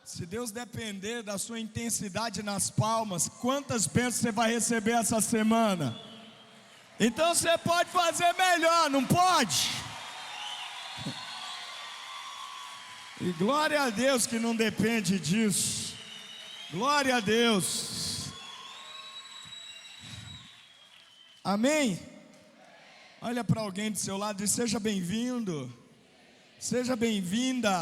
Se Deus depender da sua intensidade nas palmas, quantas bênçãos você vai receber essa semana? Então você pode fazer melhor, não pode? E glória a Deus que não depende disso. Glória a Deus. Amém? Olha para alguém do seu lado e diz: seja bem-vindo. Seja bem-vinda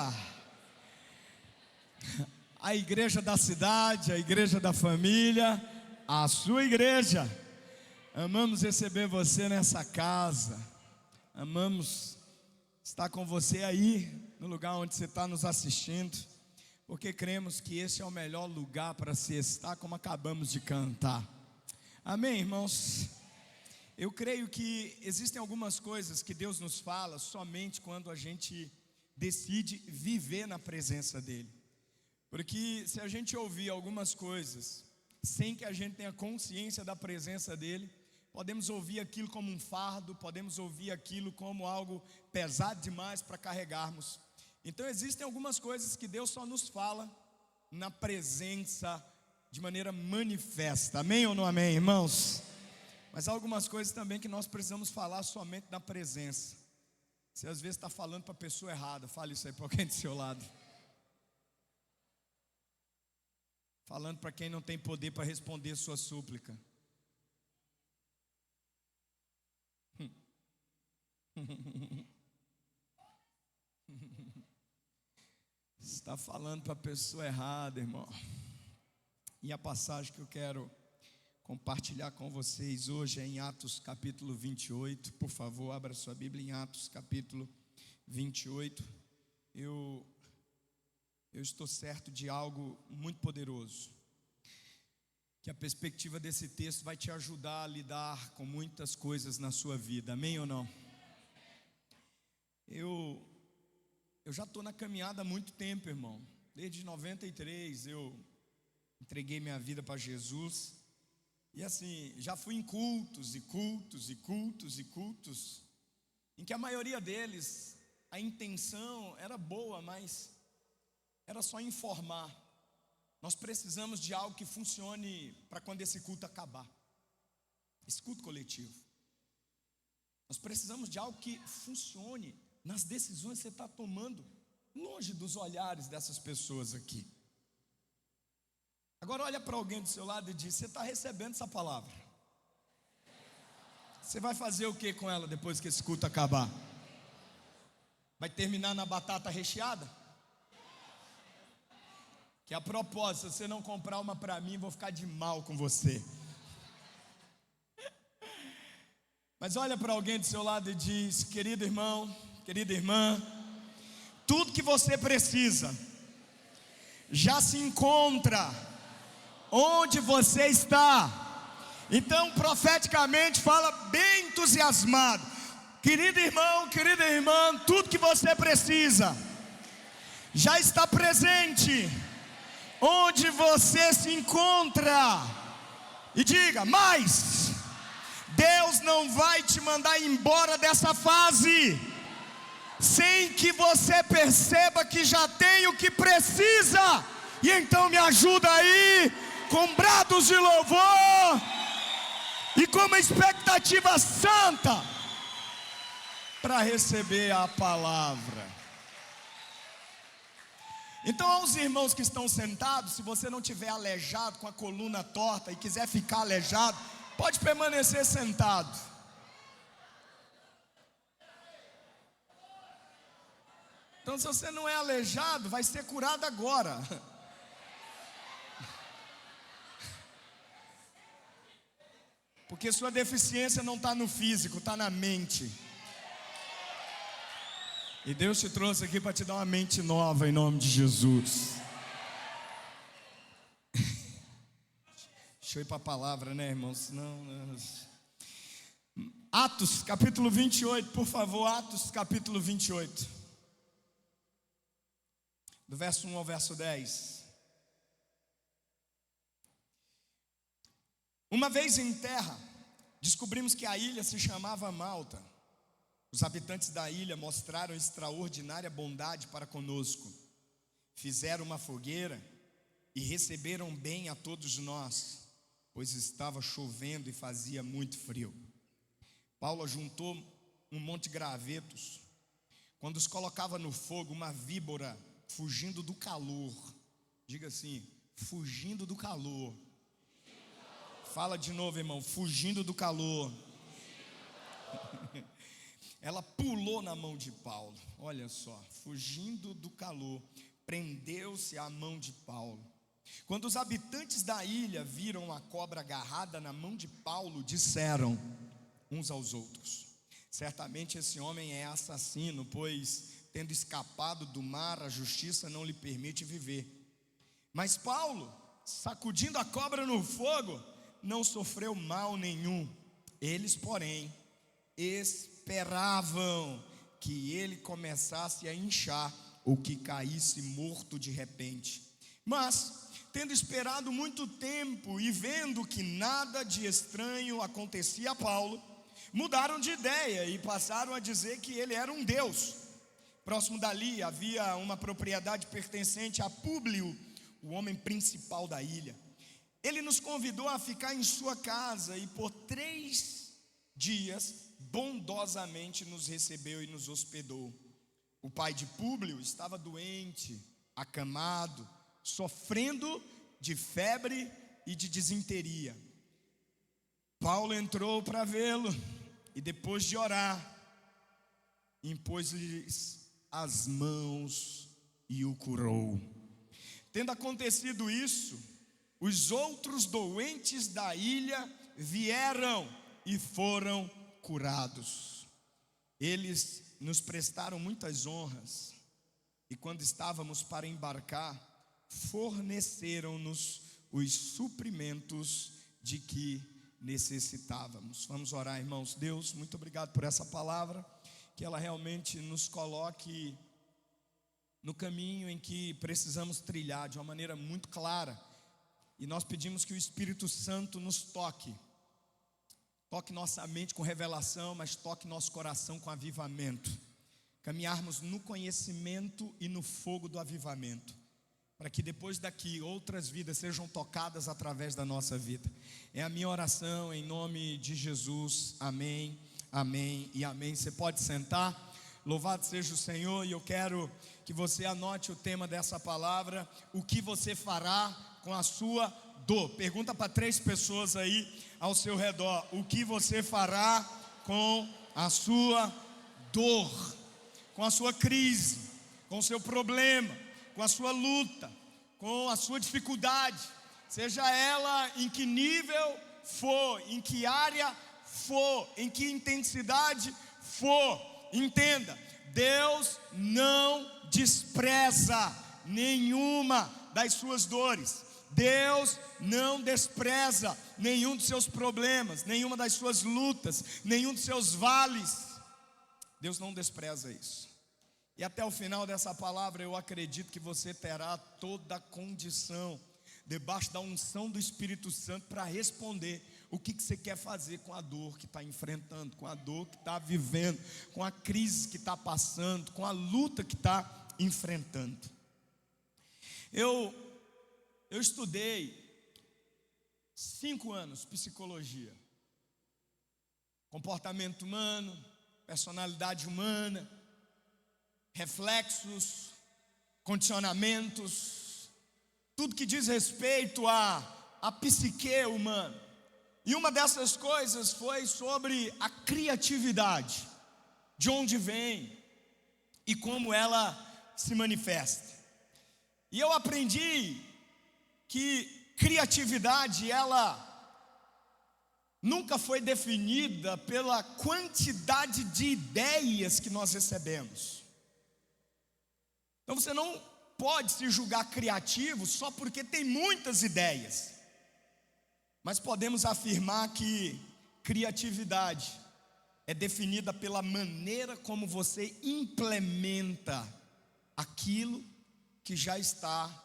à igreja da cidade, à igreja da família, à sua igreja. Amamos receber você nessa casa. Amamos estar com você aí, no lugar onde você está nos assistindo, porque cremos que esse é o melhor lugar para se estar, como acabamos de cantar. Amém, irmãos? Eu creio que existem algumas coisas que Deus nos fala somente quando a gente decide viver na presença dEle. Porque se a gente ouvir algumas coisas sem que a gente tenha consciência da presença dEle, podemos ouvir aquilo como um fardo, podemos ouvir aquilo como algo pesado demais para carregarmos. Então existem algumas coisas que Deus só nos fala na presença de maneira manifesta. Amém ou não amém, irmãos? Mas há algumas coisas também que nós precisamos falar somente na presença. Você às vezes está falando para a pessoa errada. Fale isso aí para alguém do seu lado. Falando para quem não tem poder para responder sua súplica. Está falando para a pessoa errada, irmão. E a passagem que eu quero compartilhar com vocês hoje é em Atos capítulo 28. Por favor, abra sua Bíblia em Atos capítulo 28. Eu estou certo de algo muito poderoso, que a perspectiva desse texto vai te ajudar a lidar com muitas coisas na sua vida. Amém ou não? Eu já estou na caminhada há muito tempo, irmão. Desde 93 eu entreguei minha vida para Jesus. E assim, já fui em cultos, em que a maioria deles, a intenção era boa, mas era só informar. Nós precisamos de algo que funcione para quando esse culto acabar. Esse culto coletivo. Nós precisamos de algo que funcione nas decisões que você está tomando, longe dos olhares dessas pessoas aqui. Agora olha para alguém do seu lado e diz: você está recebendo essa palavra? Você vai fazer o que com ela depois que esse culto acabar? Vai terminar na batata recheada? Que a propósito, se você não comprar uma para mim, vou ficar de mal com você. Mas olha para alguém do seu lado e diz: querido irmão, querida irmã, tudo que você precisa já se encontra onde você está. Então profeticamente fala bem entusiasmado: querido irmão, querida irmã, tudo que você precisa já está presente onde você se encontra. E diga: mas Deus não vai te mandar embora dessa fase sem que você perceba que já tem o que precisa. E então me ajuda aí, com brados de louvor e com uma expectativa santa para receber a palavra. Então, aos irmãos que estão sentados, se você não estiver aleijado, com a coluna torta e quiser ficar aleijado, pode permanecer sentado. Então, se você não é aleijado, vai ser curado agora. Porque sua deficiência não está no físico, está na mente. E Deus te trouxe aqui para te dar uma mente nova, em nome de Jesus. Deixa eu ir para a palavra, né, irmãos? Não. Atos capítulo 28, por favor. Atos capítulo 28, do verso 1 ao verso 10. Uma vez em terra, descobrimos que a ilha se chamava Malta. Os habitantes da ilha mostraram extraordinária bondade para conosco. fizeram uma fogueira e receberam bem a todos nós, pois estava chovendo e fazia muito frio. Paulo juntou um monte de gravetos. Quando os colocava no fogo, uma víbora fugindo do calor. Diga assim: fugindo do calor. Fala de novo, irmão: fugindo do calor. Ela pulou na mão de Paulo. Olha só, fugindo do calor, prendeu-se à mão de Paulo. Quando os habitantes da ilha viram a cobra agarrada na mão de Paulo, disseram uns aos outros: certamente esse homem é assassino, pois, tendo escapado do mar, a justiça não lhe permite viver. Mas Paulo, sacudindo a cobra no fogo, não sofreu mal nenhum. Eles, porém, esperavam que ele começasse a inchar ou que caísse morto de repente. Mas, tendo esperado muito tempo e vendo que nada de estranho acontecia a Paulo, mudaram de ideia e passaram a dizer que ele era um deus. Próximo dali havia uma propriedade pertencente a Públio, o homem principal da ilha. Ele nos convidou a ficar em sua casa e por 3 dias bondosamente nos recebeu e nos hospedou. O pai de Públio estava doente, acamado, sofrendo de febre e de disenteria. Paulo entrou para vê-lo e depois de orar, impôs-lhes as mãos e o curou. Tendo acontecido isso, os outros doentes da ilha vieram e foram curados. Eles nos prestaram muitas honras e quando estávamos para embarcar, forneceram-nos os suprimentos de que necessitávamos. Vamos orar, irmãos. Deus, muito obrigado por essa palavra, que ela realmente nos coloque no caminho em que precisamos trilhar de uma maneira muito clara. E nós pedimos que o Espírito Santo nos toque nossa mente com revelação, mas toque nosso coração com avivamento. Caminharmos no conhecimento e no fogo do avivamento, para que depois daqui outras vidas sejam tocadas através da nossa vida. É a minha oração em nome de Jesus. Amém, amém e amém. Você pode sentar. Louvado seja o Senhor. E eu quero que você anote o tema dessa palavra: o que você fará com a sua dor. Pergunta para 3 pessoas aí ao seu redor: o que você fará com a sua dor, com a sua crise, com o seu problema, com a sua luta, com a sua dificuldade, seja ela em que nível for, em que área for, em que intensidade for. Entenda, Deus não despreza nenhuma das suas dores. Deus não despreza nenhum dos seus problemas, nenhuma das suas lutas, nenhum dos seus vales. Deus não despreza isso. E até o final dessa palavra eu acredito que você terá toda a condição, debaixo da unção do Espírito Santo, para responder o que você quer fazer com a dor que está enfrentando, com a dor que está vivendo, com a crise que está passando, com a luta que está enfrentando. Eu estudei 5 anos psicologia, comportamento humano, personalidade humana, reflexos, condicionamentos, tudo que diz respeito à psique humana. E uma dessas coisas foi sobre a criatividade, de onde vem e como ela se manifesta. E eu aprendi que criatividade, ela nunca foi definida pela quantidade de ideias que nós recebemos. Então você não pode se julgar criativo só porque tem muitas ideias. Mas podemos afirmar que criatividade é definida pela maneira como você implementa aquilo que já está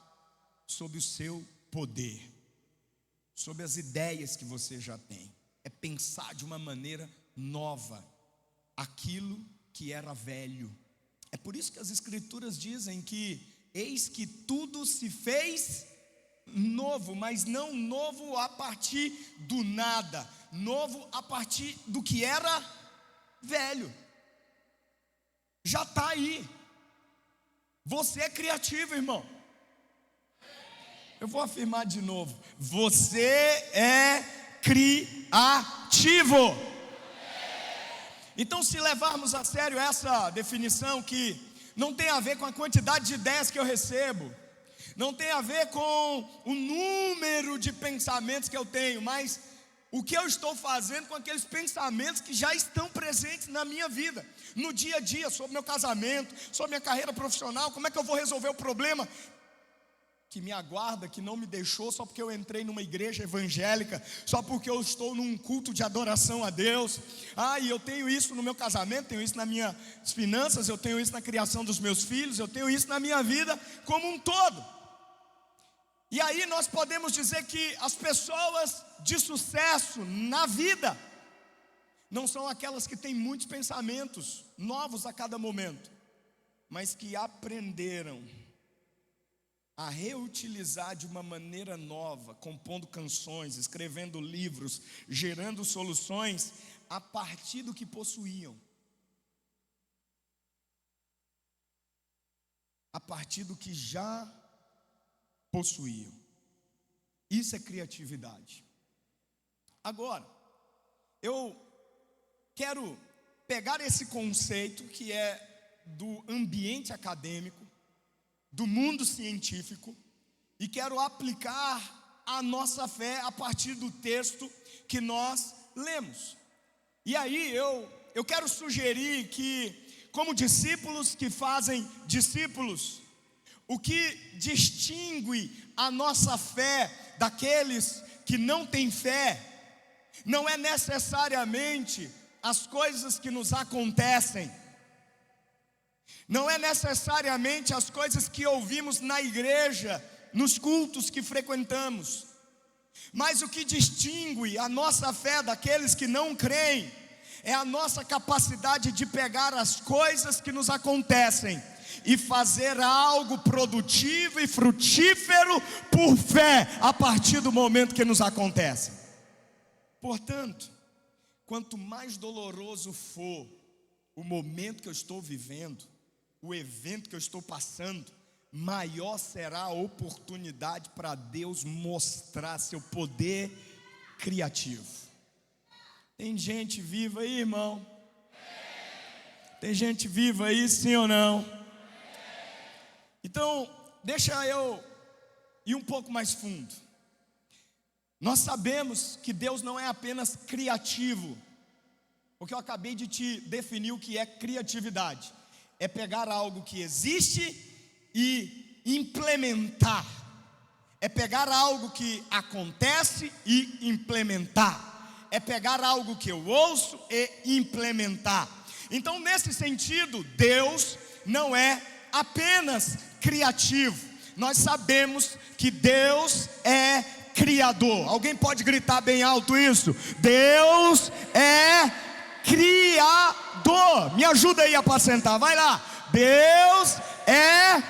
sob o seu poder, sob as ideias que você já tem. É pensar de uma maneira nova aquilo que era velho. É por isso que as Escrituras dizem que eis que tudo se fez novo, mas não novo a partir do nada, novo a partir do que era velho. Já está aí. Você é criativo, irmão. Eu vou afirmar de novo: você é criativo. Então, se levarmos a sério essa definição, que não tem a ver com a quantidade de ideias que eu recebo, não tem a ver com o número de pensamentos que eu tenho, mas o que eu estou fazendo com aqueles pensamentos que já estão presentes na minha vida, no dia a dia, sobre meu casamento, sobre minha carreira profissional. Como é que eu vou resolver o problema que me aguarda, que não me deixou só porque eu entrei numa igreja evangélica, só porque eu estou num culto de adoração a Deus? E eu tenho isso no meu casamento, tenho isso nas minhas finanças, eu tenho isso na criação dos meus filhos, eu tenho isso na minha vida como um todo. E aí nós podemos dizer que as pessoas de sucesso na vida não são aquelas que têm muitos pensamentos novos a cada momento, mas que aprenderam a reutilizar de uma maneira nova, compondo canções, escrevendo livros, gerando soluções a partir do que possuíam, a partir do que já possuíam. Isso é criatividade. Agora, eu quero pegar esse conceito que é do ambiente acadêmico, do mundo científico, e quero aplicar a nossa fé a partir do texto que nós lemos. E aí eu quero sugerir que, como discípulos que fazem discípulos, o que distingue a nossa fé daqueles que não têm fé não é necessariamente as coisas que nos acontecem, não é necessariamente as coisas que ouvimos na igreja, nos cultos que frequentamos, mas o que distingue a nossa fé daqueles que não creem é a nossa capacidade de pegar as coisas que nos acontecem e fazer algo produtivo e frutífero por fé a partir do momento que nos acontece. Portanto, quanto mais doloroso for o momento que eu estou vivendo, o evento que eu estou passando, maior será a oportunidade para Deus mostrar seu poder criativo. Tem gente viva aí, irmão? Tem gente viva aí, sim ou não? Então, deixa eu ir um pouco mais fundo. Nós sabemos que Deus não é apenas criativo, porque eu acabei de te definir o que é criatividade. É pegar algo que existe e implementar. É pegar algo que acontece e implementar. É pegar algo que eu ouço e implementar. Então, nesse sentido, Deus não é apenas criativo. Nós sabemos que Deus é criador. Alguém pode gritar bem alto isso? Deus é criador. Me ajuda aí a apacentar, vai lá. Deus é.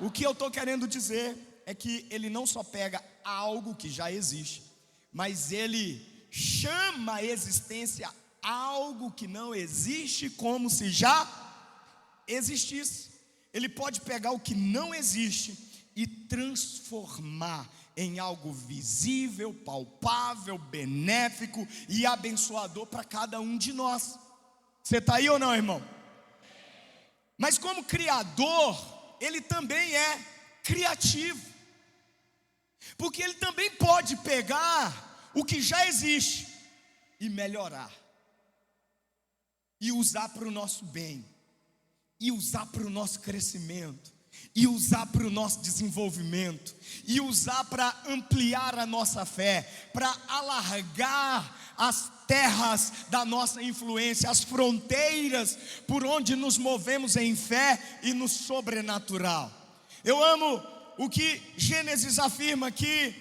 O que eu estou querendo dizer é que Ele não só pega algo que já existe, mas Ele chama a existência algo que não existe como se já existisse. Ele pode pegar o que não existe e transformar em algo visível, palpável, benéfico e abençoador para cada um de nós. Você está aí ou não, irmão? Mas como criador, Ele também é criativo, porque Ele também pode pegar o que já existe e melhorar, e usar para o nosso bem, e usar para o nosso crescimento, e usar para o nosso desenvolvimento, e usar para ampliar a nossa fé, para alargar as terras da nossa influência, as fronteiras por onde nos movemos em fé e no sobrenatural. Eu amo o que Gênesis afirma, que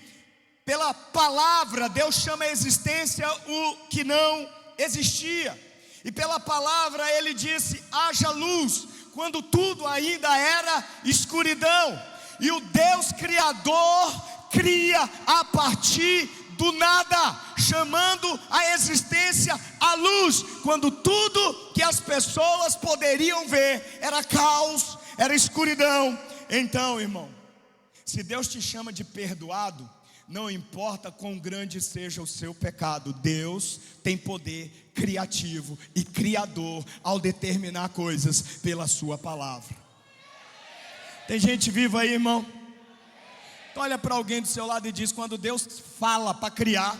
pela palavra Deus chama à existência o que não existia, e pela palavra Ele disse: haja luz, quando tudo ainda era escuridão. E o Deus Criador cria a partir do nada, chamando a existência a luz, quando tudo que as pessoas poderiam ver era caos, era escuridão. Então, irmão, se Deus te chama de perdoado, não importa quão grande seja o seu pecado, Deus tem poder criativo e criador ao determinar coisas pela sua palavra. Tem gente viva aí, irmão? Então olha para alguém do seu lado e diz: quando Deus fala para criar,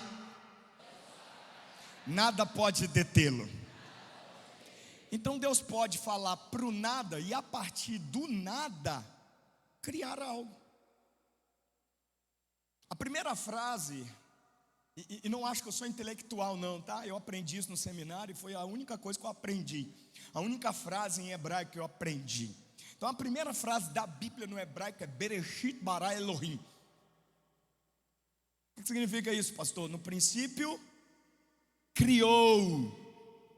nada pode detê-lo. Então Deus pode falar para o nada e a partir do nada criar algo. A primeira frase, e não acho que eu sou intelectual não, tá? Eu aprendi isso no seminário e foi a única coisa que eu aprendi. A única frase em hebraico que eu aprendi. Então a primeira frase da Bíblia no hebraico é Bereshit bara Elohim. O que significa isso, pastor? No princípio, criou.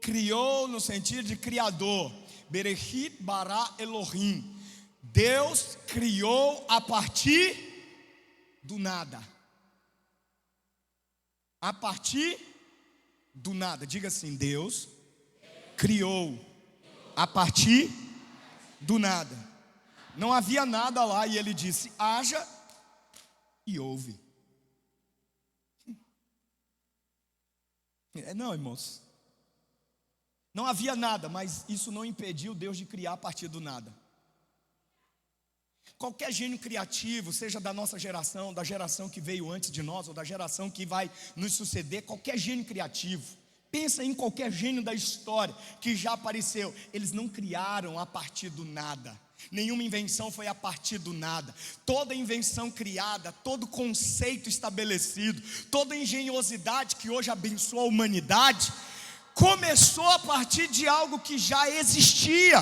Criou no sentido de criador. Bereshit bara Elohim. Deus criou a partir do nada. A partir do nada. Diga assim: Deus criou a partir do nada. Não havia nada lá e ele disse: haja, e houve. Não, irmãos, não havia nada, mas isso não impediu Deus de criar a partir do nada. Qualquer gênio criativo, seja da nossa geração, da geração que veio antes de nós, ou da geração que vai nos suceder, qualquer gênio criativo, pensa em qualquer gênio da história que já apareceu, eles não criaram a partir do nada. Nenhuma invenção foi a partir do nada. Toda invenção criada, todo conceito estabelecido, toda engenhosidade que hoje abençoa a humanidade, começou a partir de algo que já existia.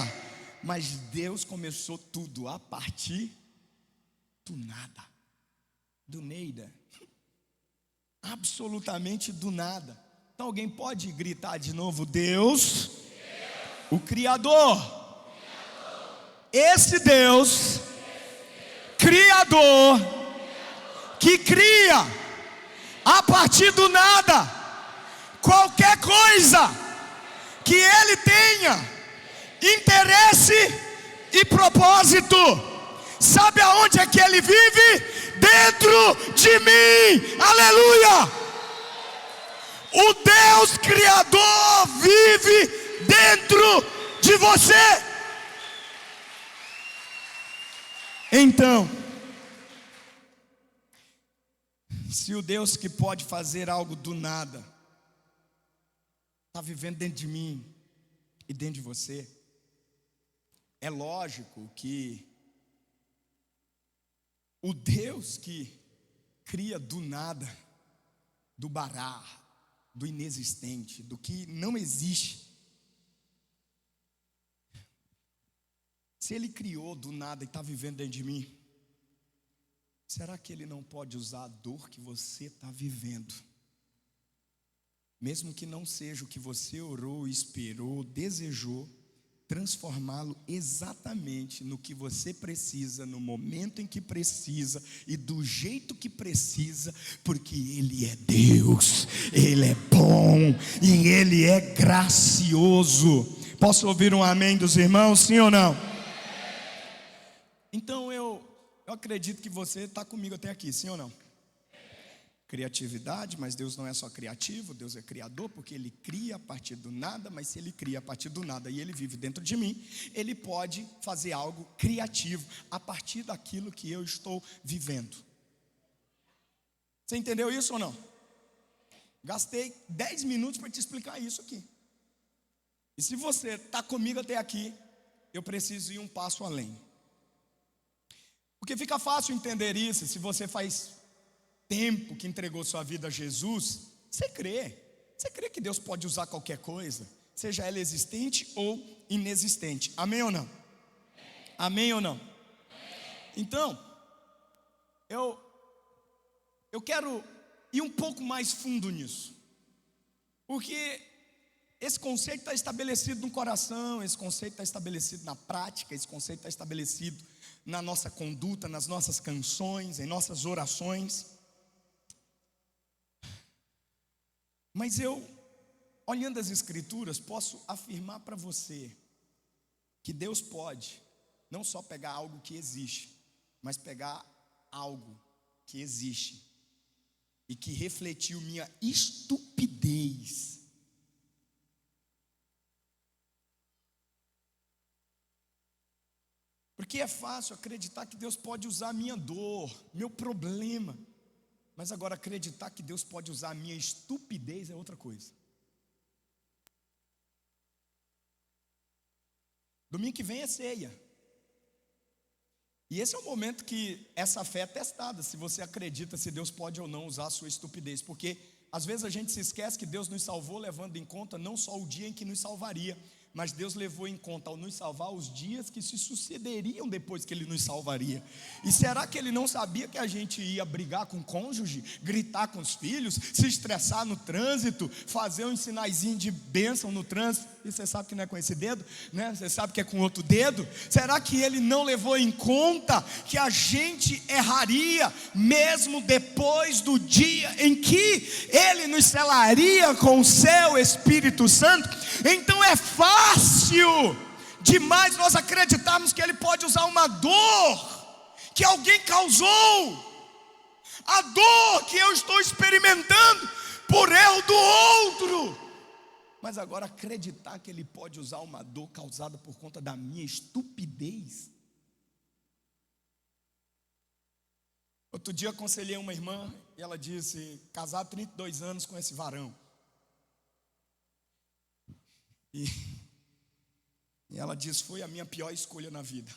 Mas Deus começou tudo a partir do nada, do neida, absolutamente do nada. Então alguém pode gritar de novo: Deus, o Criador. Esse Deus, Criador, que cria a partir do nada qualquer coisa que Ele tenha interesse e propósito. Sabe aonde é que Ele vive? Dentro de mim. Aleluia! O Deus Criador vive dentro de você. Então, se o Deus que pode fazer algo do nada está vivendo dentro de mim e dentro de você, é lógico que o Deus que cria do nada, do bará, do inexistente, do que não existe, se Ele criou do nada e está vivendo dentro de mim, será que Ele não pode usar a dor que você está vivendo, mesmo que não seja o que você orou, esperou, desejou, transformá-lo exatamente no que você precisa, no momento em que precisa e do jeito que precisa, porque Ele é Deus, Ele é bom e Ele é gracioso. Posso ouvir um amém dos irmãos, sim ou não? Então eu acredito que você está comigo até aqui, sim ou não? Criatividade, mas Deus não é só criativo, Deus é criador, porque Ele cria a partir do nada. Mas se Ele cria a partir do nada e Ele vive dentro de mim, Ele pode fazer algo criativo a partir daquilo que eu estou vivendo. Você entendeu isso ou não? Gastei 10 minutos para te explicar isso aqui. E se você está comigo até aqui, eu preciso ir um passo além. Porque fica fácil entender isso se você faz tempo que entregou sua vida a Jesus. Você crê que Deus pode usar qualquer coisa, seja ela existente ou inexistente. Amém ou não? Amém ou não? Então, eu quero ir um pouco mais fundo nisso, porque Esse conceito está estabelecido no coração, esse conceito está estabelecido na prática, esse conceito está estabelecido na nossa conduta, nas nossas canções, em nossas orações. Mas eu, olhando as Escrituras, posso afirmar para você que Deus pode não só pegar algo que existe, mas pegar algo que existe e que refletiu minha estupidez. Porque é fácil acreditar que Deus pode usar a minha dor, meu problema, mas agora acreditar que Deus pode usar a minha estupidez é outra coisa. Domingo que vem é ceia. E esse é o momento que essa fé é testada, se você acredita se Deus pode ou não usar a sua estupidez. Porque às vezes a gente se esquece que Deus nos salvou levando em conta não só o dia em que nos salvaria, mas Deus levou em conta ao nos salvar os dias que se sucederiam depois que Ele nos salvaria. E será que Ele não sabia que a gente ia brigar com o cônjuge, gritar com os filhos, se estressar no trânsito, fazer um sinaizinho de bênção no trânsito? E você sabe que não é com esse dedo, né? Você sabe que é com outro dedo. Será que Ele não levou em conta que a gente erraria mesmo depois do dia em que Ele nos selaria com o seu Espírito Santo? Então é fácil demais nós acreditarmos que Ele pode usar uma dor que alguém causou, a dor que eu estou experimentando por erro do outro, mas agora acreditar que Ele pode usar uma dor causada por conta da minha estupidez. Outro dia eu aconselhei uma irmã e ela disse: casar há 32 anos com esse varão. E ela disse: foi a minha pior escolha na vida.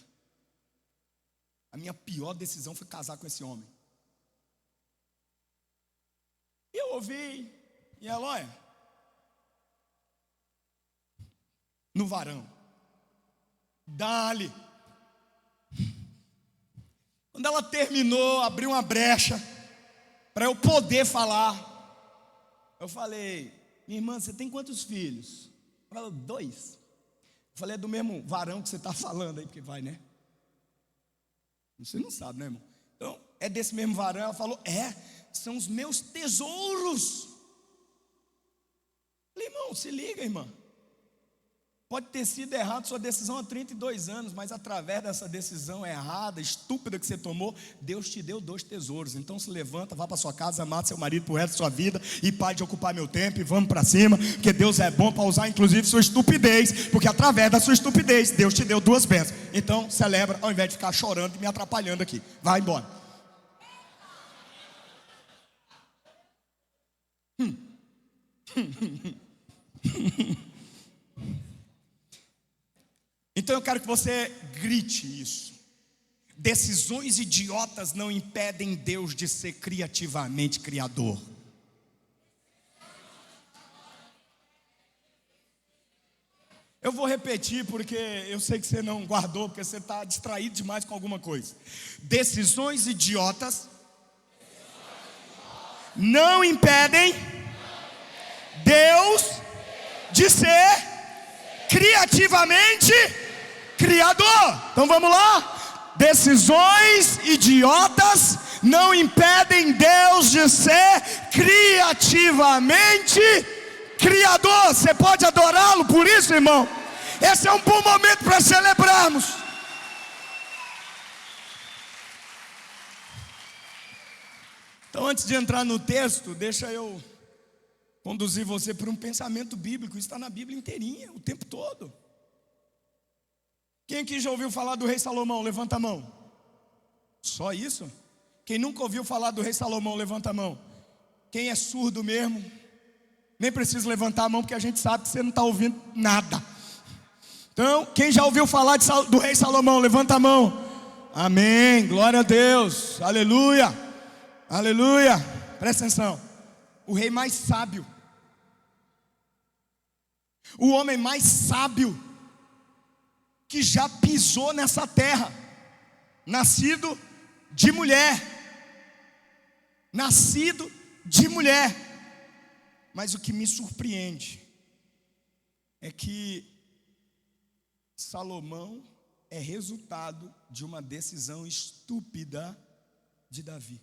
A minha pior decisão foi casar com esse homem. E eu ouvi, e ela, olha, no varão, dá-lhe. Quando ela terminou, abriu uma brecha para eu poder falar. Eu falei: minha irmã, você tem quantos filhos? Ela falou: 2. Eu falei: é do mesmo varão que você está falando aí, porque vai, né? Você não sabe, né, irmão? Então, é desse mesmo varão? Ela falou: é, são os meus tesouros. Eu falei: irmão, se liga, irmã. Pode ter sido errado sua decisão há 32 anos, mas através dessa decisão errada, estúpida que você tomou, Deus te deu 2 tesouros. Então se levanta, vá para sua casa, mata seu marido pro resto da sua vida e pare de ocupar meu tempo e vamos para cima, porque Deus é bom para usar inclusive sua estupidez, porque através da sua estupidez Deus te deu 2 bênçãos. Então celebra ao invés de ficar chorando e me atrapalhando aqui. Vai embora. Então eu quero que você grite isso. Decisões idiotas não impedem Deus de ser criativamente criador. Eu vou repetir porque eu sei que você não guardou, porque você está distraído demais com alguma coisa. Decisões idiotas não impedem Deus de ser criativamente criador. Então vamos lá. Decisões idiotas não impedem Deus de ser criativamente criador. Você pode adorá-lo por isso, irmão? Esse é um bom momento para celebrarmos. Então, antes de entrar no texto, deixa eu conduzir você para um pensamento bíblico. Isso está na Bíblia inteirinha, o tempo todo. Quem aqui já ouviu falar do rei Salomão? Levanta a mão. Só isso? Quem nunca ouviu falar do rei Salomão? Levanta a mão. Quem é surdo mesmo? Nem precisa levantar a mão, porque a gente sabe que você não está ouvindo nada. Então, quem já ouviu falar do rei Salomão? Levanta a mão. Amém, glória a Deus, aleluia, aleluia. Presta atenção. O rei mais sábio, o homem mais sábio que já pisou nessa terra, nascido de mulher, nascido de mulher. Mas o que me surpreende é que Salomão é resultado de uma decisão estúpida de Davi.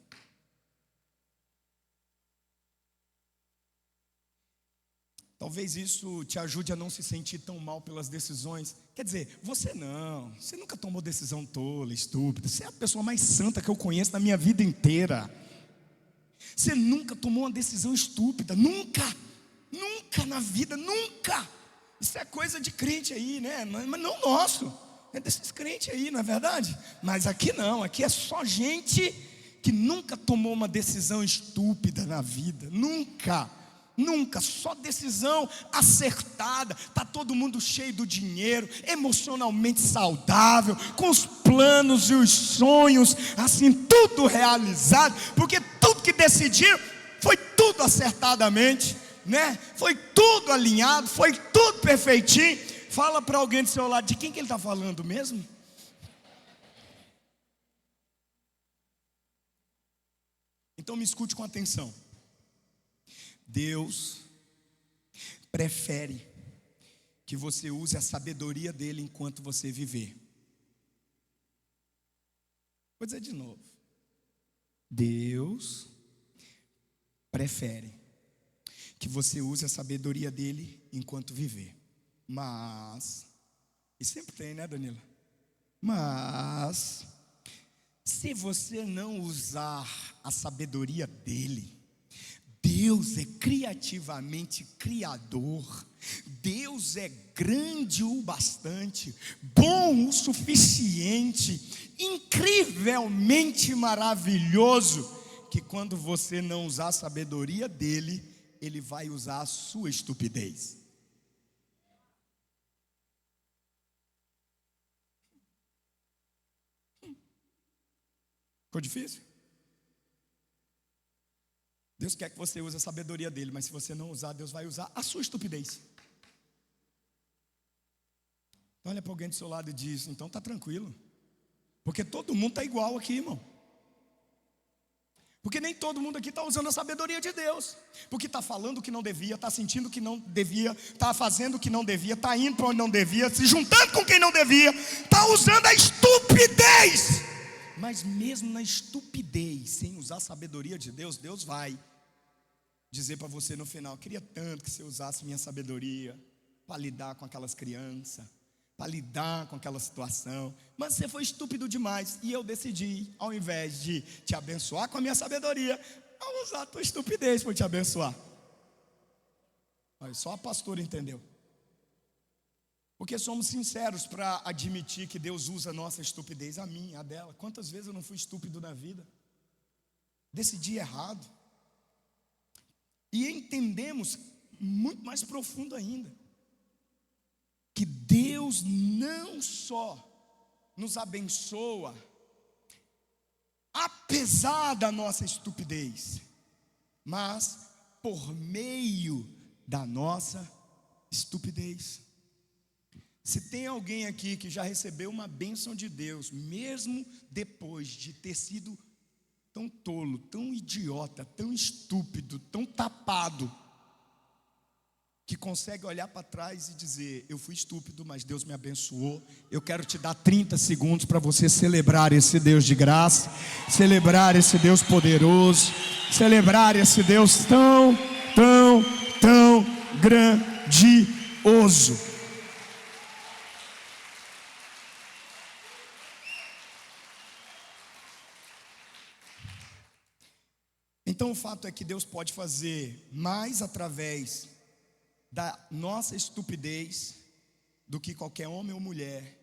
Talvez isso te ajude a não se sentir tão mal pelas decisões. Quer dizer, você nunca tomou decisão tola, estúpida. Você é a pessoa mais santa que eu conheço na minha vida inteira. Você nunca tomou uma decisão estúpida, nunca na vida, nunca. Isso é coisa de crente aí, né? Mas não nosso, é desses crentes aí, não é verdade? Mas aqui não, aqui é só gente que nunca tomou uma decisão estúpida na vida, nunca, só decisão acertada. Está todo mundo cheio do dinheiro, emocionalmente saudável, com os planos e os sonhos, assim, tudo realizado, porque tudo que decidiram foi tudo acertadamente, né? Foi tudo alinhado, foi tudo perfeitinho. Fala para alguém do seu lado, de quem que ele está falando mesmo? Então me escute com atenção. Deus prefere que você use a sabedoria dele enquanto você viver. Vou dizer de novo. Deus prefere que você use a sabedoria dele enquanto viver. Mas, e sempre tem, né, Danila? Mas, se você não usar a sabedoria dele, Deus é criativamente criador, Deus é grande o bastante, bom o suficiente, incrivelmente maravilhoso, que quando você não usar a sabedoria dele, ele vai usar a sua estupidez. Ficou difícil? Deus quer que você use a sabedoria dele, mas se você não usar, Deus vai usar a sua estupidez. Olha para alguém do seu lado e diz, então está tranquilo, porque todo mundo está igual aqui, irmão. Porque nem todo mundo aqui está usando a sabedoria de Deus, porque está falando o que não devia, está sentindo o que não devia, está fazendo o que não devia, está indo para onde não devia, se juntando com quem não devia, está usando a estupidez. Mas mesmo na estupidez, sem usar a sabedoria de Deus, Deus vai dizer para você no final, queria tanto que você usasse minha sabedoria para lidar com aquelas crianças, para lidar com aquela situação, mas você foi estúpido demais, e eu decidi, ao invés de te abençoar com a minha sabedoria, a usar a tua estupidez para te abençoar. Olha, só a pastora entendeu. Porque somos sinceros para admitir que Deus usa a nossa estupidez, a minha, a dela. Quantas vezes eu não fui estúpido na vida? Decidi errado. E entendemos, muito mais profundo ainda, que Deus não só nos abençoa, apesar da nossa estupidez, mas por meio da nossa estupidez. Se tem alguém aqui que já recebeu uma bênção de Deus, mesmo depois de ter sido tão tolo, tão idiota, tão estúpido, tão tapado, que consegue olhar para trás e dizer, eu fui estúpido, mas Deus me abençoou. Eu quero te dar 30 segundos para você celebrar esse Deus de graça, celebrar esse Deus poderoso, celebrar esse Deus tão grandioso. Então o fato é que Deus pode fazer mais através da nossa estupidez do que qualquer homem ou mulher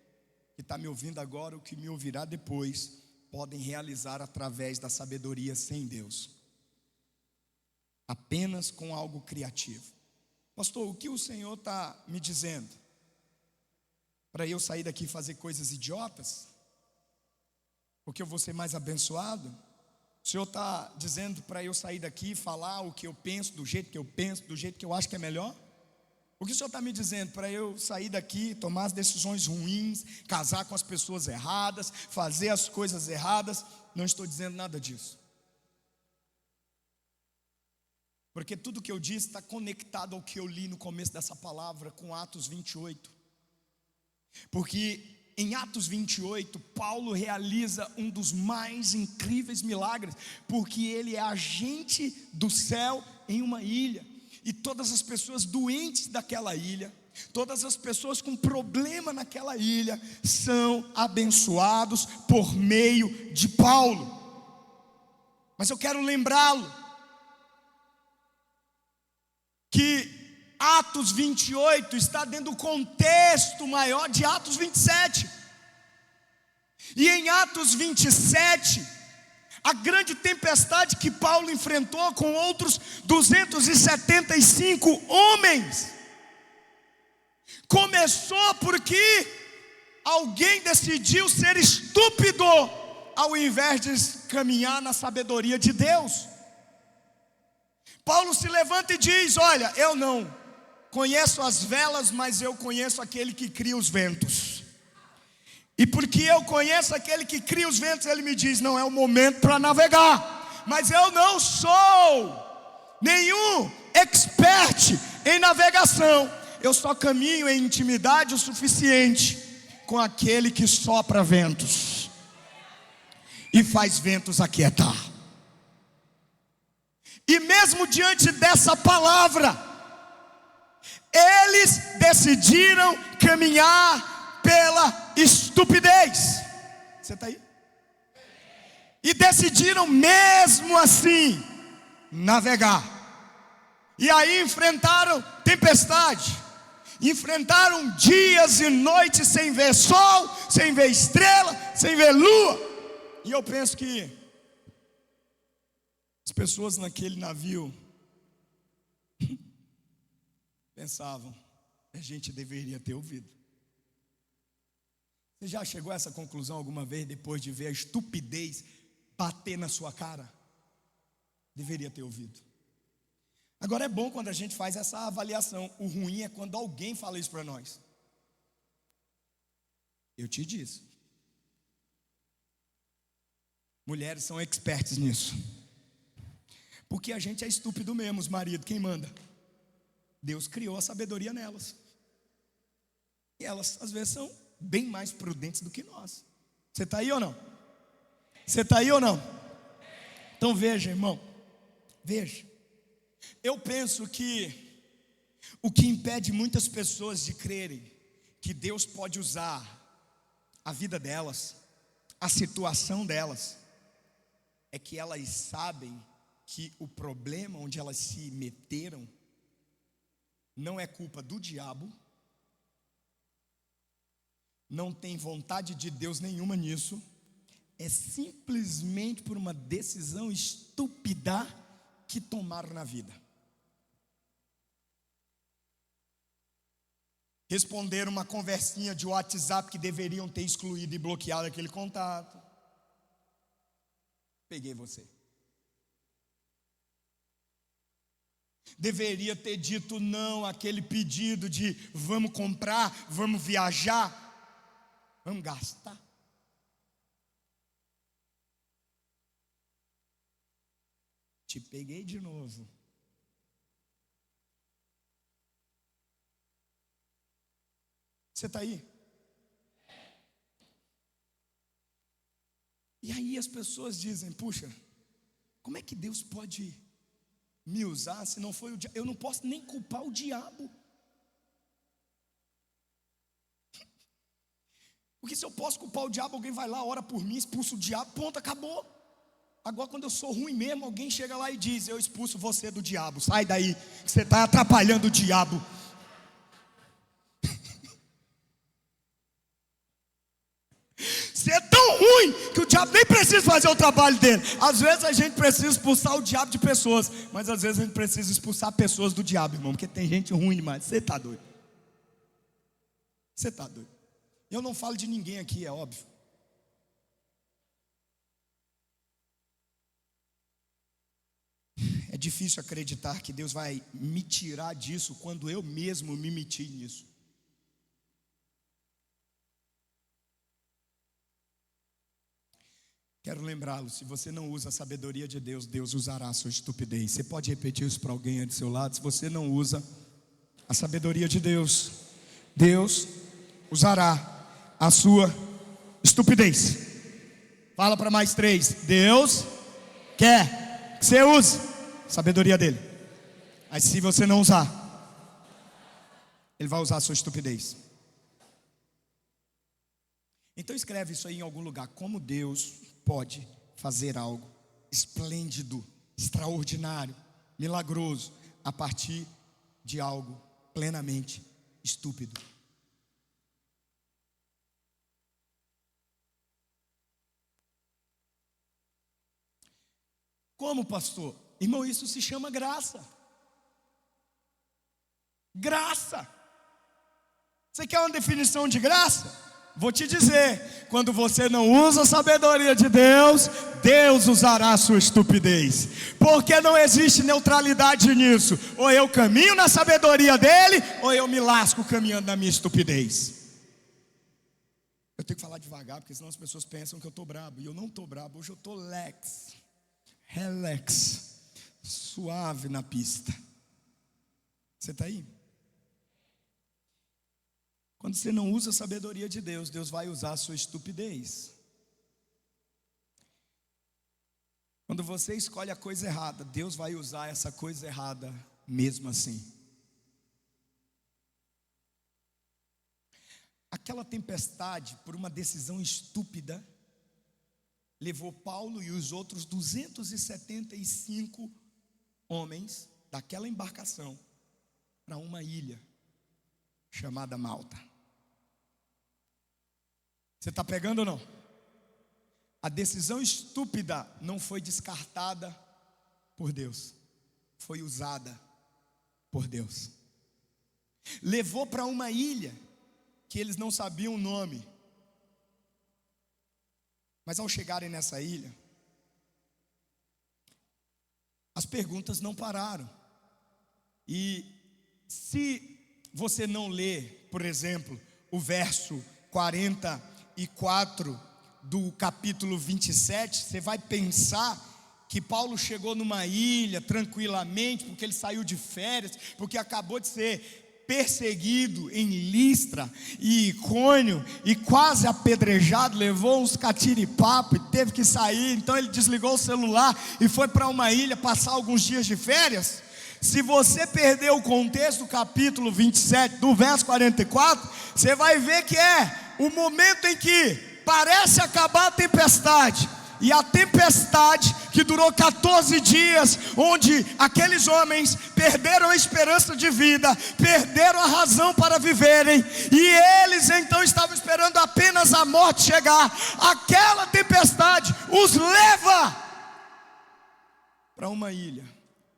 que está me ouvindo agora ou que me ouvirá depois podem realizar através da sabedoria sem Deus, apenas com algo criativo. Pastor, o que o Senhor está me dizendo? Para eu sair daqui e fazer coisas idiotas? Porque eu vou ser mais abençoado? O Senhor está dizendo para eu sair daqui e falar o que eu penso, do jeito que eu penso, do jeito que eu acho que é melhor? O que o Senhor está me dizendo? Para eu sair daqui, tomar as decisões ruins, casar com as pessoas erradas, fazer as coisas erradas? Não estou dizendo nada disso. Porque tudo que eu disse está conectado ao que eu li no começo dessa palavra com Atos 28. Porque em Atos 28, Paulo realiza um dos mais incríveis milagres, porque ele é agente do céu em uma ilha, e todas as pessoas doentes daquela ilha, todas as pessoas com problema naquela ilha, são abençoados por meio de Paulo. Mas eu quero lembrá-lo que Atos 28 está dentro do contexto maior de Atos 27. E em Atos 27, a grande tempestade que Paulo enfrentou com outros 275 homens, começou porque alguém decidiu ser estúpido, ao invés de caminhar na sabedoria de Deus. Paulo se levanta e diz: olha, eu não conheço as velas, mas eu conheço aquele que cria os ventos. E porque eu conheço aquele que cria os ventos, ele me diz: não é o momento para navegar. Mas eu não sou nenhum expert em navegação. Eu só caminho em intimidade o suficiente com aquele que sopra ventos e faz ventos aquietar. E mesmo diante dessa palavra, eles decidiram caminhar pela estupidez. Você está aí? E decidiram mesmo assim navegar. E aí enfrentaram tempestade, enfrentaram dias e noites sem ver sol, sem ver estrela, sem ver lua. E eu penso que as pessoas naquele navio pensavam: a gente deveria ter ouvido. Você já chegou a essa conclusão alguma vez, depois de ver a estupidez bater na sua cara? Deveria ter ouvido. Agora é bom quando a gente faz essa avaliação. O ruim é quando alguém fala isso para nós. Eu te disse. Mulheres são expertas nisso. Porque a gente é estúpido mesmo, os maridos, quem manda? Deus criou a sabedoria nelas. E elas às vezes são bem mais prudentes do que nós. Você está aí ou não? Você está aí ou não? Então veja, irmão, veja. Eu penso que o que impede muitas pessoas de crerem que Deus pode usar a vida delas, a situação delas, é que elas sabem que o problema onde elas se meteram não é culpa do diabo, não tem vontade de Deus nenhuma nisso, é simplesmente por uma decisão estúpida que tomaram na vida. Responderam uma conversinha de WhatsApp que deveriam ter excluído e bloqueado aquele contato. Peguei você. Deveria ter dito não àquele pedido de vamos comprar, vamos viajar, vamos gastar. Te peguei de novo. Você está aí? E aí as pessoas dizem: puxa, como é que Deus pode me usar se não foi o diabo? Eu não posso nem culpar o diabo. Porque se eu posso culpar o diabo, alguém vai lá, ora por mim, expulsa o diabo, ponto, acabou. Agora quando eu sou ruim mesmo, alguém chega lá e diz: eu expulso você do diabo, sai daí, você está atrapalhando o diabo. Você é tão ruim que o diabo nem precisa fazer o trabalho dele. Às vezes a gente precisa expulsar o diabo de pessoas, mas às vezes a gente precisa expulsar pessoas do diabo, irmão, porque tem gente ruim demais. Você está doido? Você está doido? Eu não falo de ninguém aqui, é óbvio. É difícil acreditar que Deus vai me tirar disso quando eu mesmo me meti nisso. Quero lembrá-lo, se você não usa a sabedoria de Deus, Deus usará a sua estupidez. Você pode repetir isso para alguém aí do seu lado? Se você não usa a sabedoria de Deus, Deus usará a sua estupidez. Fala para mais 3. Deus quer que você use a sabedoria dele. Mas se você não usar, ele vai usar a sua estupidez. Então escreve isso aí em algum lugar. Como Deus pode fazer algo esplêndido, extraordinário, milagroso, a partir de algo plenamente estúpido. Como, pastor? Irmão, isso se chama graça. Graça. Você quer uma definição de graça? Vou te dizer, quando você não usa a sabedoria de Deus, Deus usará a sua estupidez. Porque não existe neutralidade nisso. Ou eu caminho na sabedoria dele, ou eu me lasco caminhando na minha estupidez. Eu tenho que falar devagar, porque senão as pessoas pensam que eu estou brabo. E eu não estou brabo, hoje eu estou relax, suave na pista. Você está aí? Quando você não usa a sabedoria de Deus, Deus vai usar a sua estupidez. Quando você escolhe a coisa errada, Deus vai usar essa coisa errada mesmo assim. Aquela tempestade, por uma decisão estúpida, levou Paulo e os outros 275 homens daquela embarcação para uma ilha chamada Malta. Você está pegando ou não? A decisão estúpida não foi descartada por Deus, foi usada por Deus. Levou para uma ilha que eles não sabiam o nome. Mas ao chegarem nessa ilha, as perguntas não pararam. E se você não ler, por exemplo, o verso 44 do capítulo 27, você vai pensar que Paulo chegou numa ilha tranquilamente, porque ele saiu de férias, porque acabou de ser perseguido em Listra e Icônio, e quase apedrejado, levou uns catiripapo e teve que sair. Então ele desligou o celular e foi para uma ilha passar alguns dias de férias. Se você perder o contexto do capítulo 27, do verso 44, você vai ver que é o momento em que parece acabar a tempestade. E a tempestade que durou 14 dias, onde aqueles homens perderam a esperança de vida, perderam a razão para viverem, e eles então estavam esperando apenas a morte chegar. Aquela tempestade os leva para uma ilha.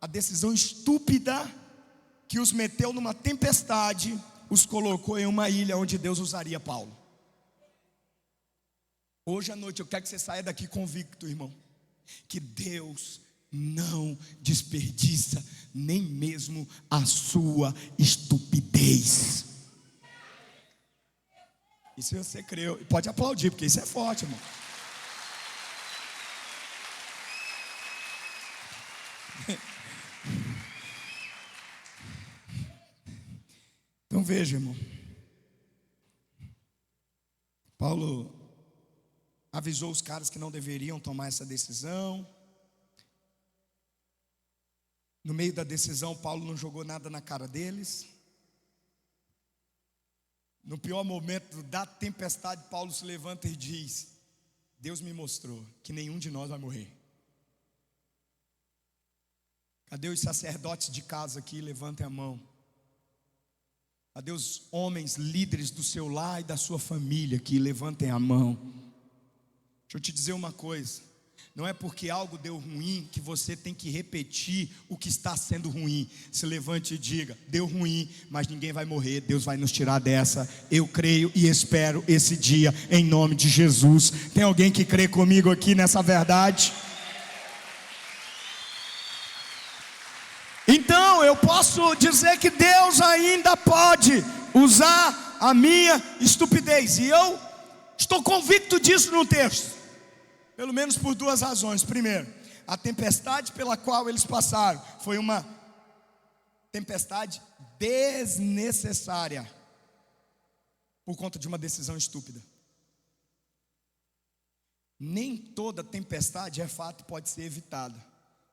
A decisão estúpida que os meteu numa tempestade os colocou em uma ilha onde Deus usaria Paulo. Hoje à noite eu quero que você saia daqui convicto, irmão, que Deus não desperdiça nem mesmo a sua estupidez. E se você creu, pode aplaudir, porque isso é forte, irmão. Então veja, irmão, Paulo avisou os caras que não deveriam tomar essa decisão. No meio da decisão, Paulo não jogou nada na cara deles. No pior momento da tempestade, Paulo se levanta e diz: Deus me mostrou que nenhum de nós vai morrer. Cadê os sacerdotes de casa aqui? Levantem a mão. Cadê os homens líderes do seu lar e da sua família aqui? Levantem a mão. Deixa eu te dizer uma coisa: não é porque algo deu ruim que você tem que repetir o que está sendo ruim. Se levante e diga: deu ruim, mas ninguém vai morrer, Deus vai nos tirar dessa. Eu creio e espero esse dia em nome de Jesus. Tem alguém que crê comigo aqui nessa verdade? Então eu posso dizer que Deus ainda pode usar a minha estupidez, e eu estou convicto disso no texto. Pelo menos por duas razões. Primeiro, a tempestade pela qual eles passaram foi uma tempestade desnecessária, por conta de uma decisão estúpida. Nem toda tempestade é fato e pode ser evitada,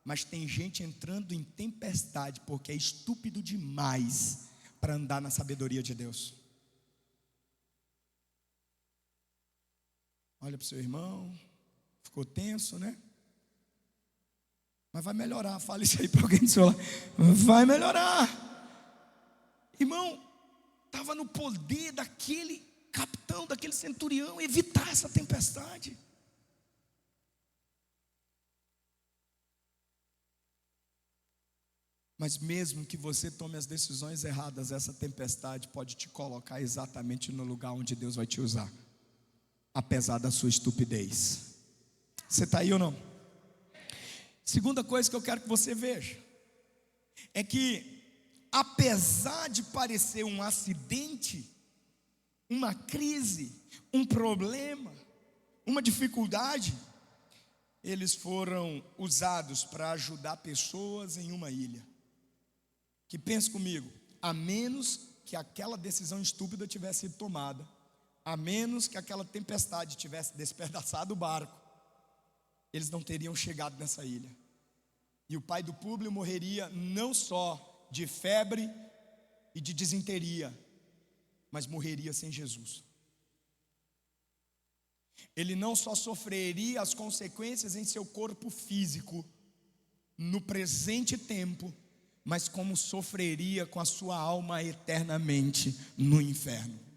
mas tem gente entrando em tempestade porque é estúpido demais para andar na sabedoria de Deus. Olha para o seu irmão, ficou tenso, né? Mas vai melhorar. Fala isso aí para alguém do seu lado. Vai melhorar. Irmão, estava no poder daquele capitão, daquele centurião, evitar essa tempestade. Mas mesmo que você tome as decisões erradas, essa tempestade pode te colocar exatamente no lugar onde Deus vai te usar, apesar da sua estupidez. Você está aí ou não? Segunda coisa que eu quero que você veja é que, apesar de parecer um acidente, uma crise, um problema, uma dificuldade, eles foram usados para ajudar pessoas em uma ilha. Que pense comigo, a menos que aquela decisão estúpida tivesse sido tomada, a menos que aquela tempestade tivesse despedaçado o barco, eles não teriam chegado nessa ilha. E o pai do Públio morreria não só de febre e de disenteria, mas morreria sem Jesus. Ele não só sofreria as consequências em seu corpo físico, no presente tempo, mas como sofreria com a sua alma eternamente no inferno.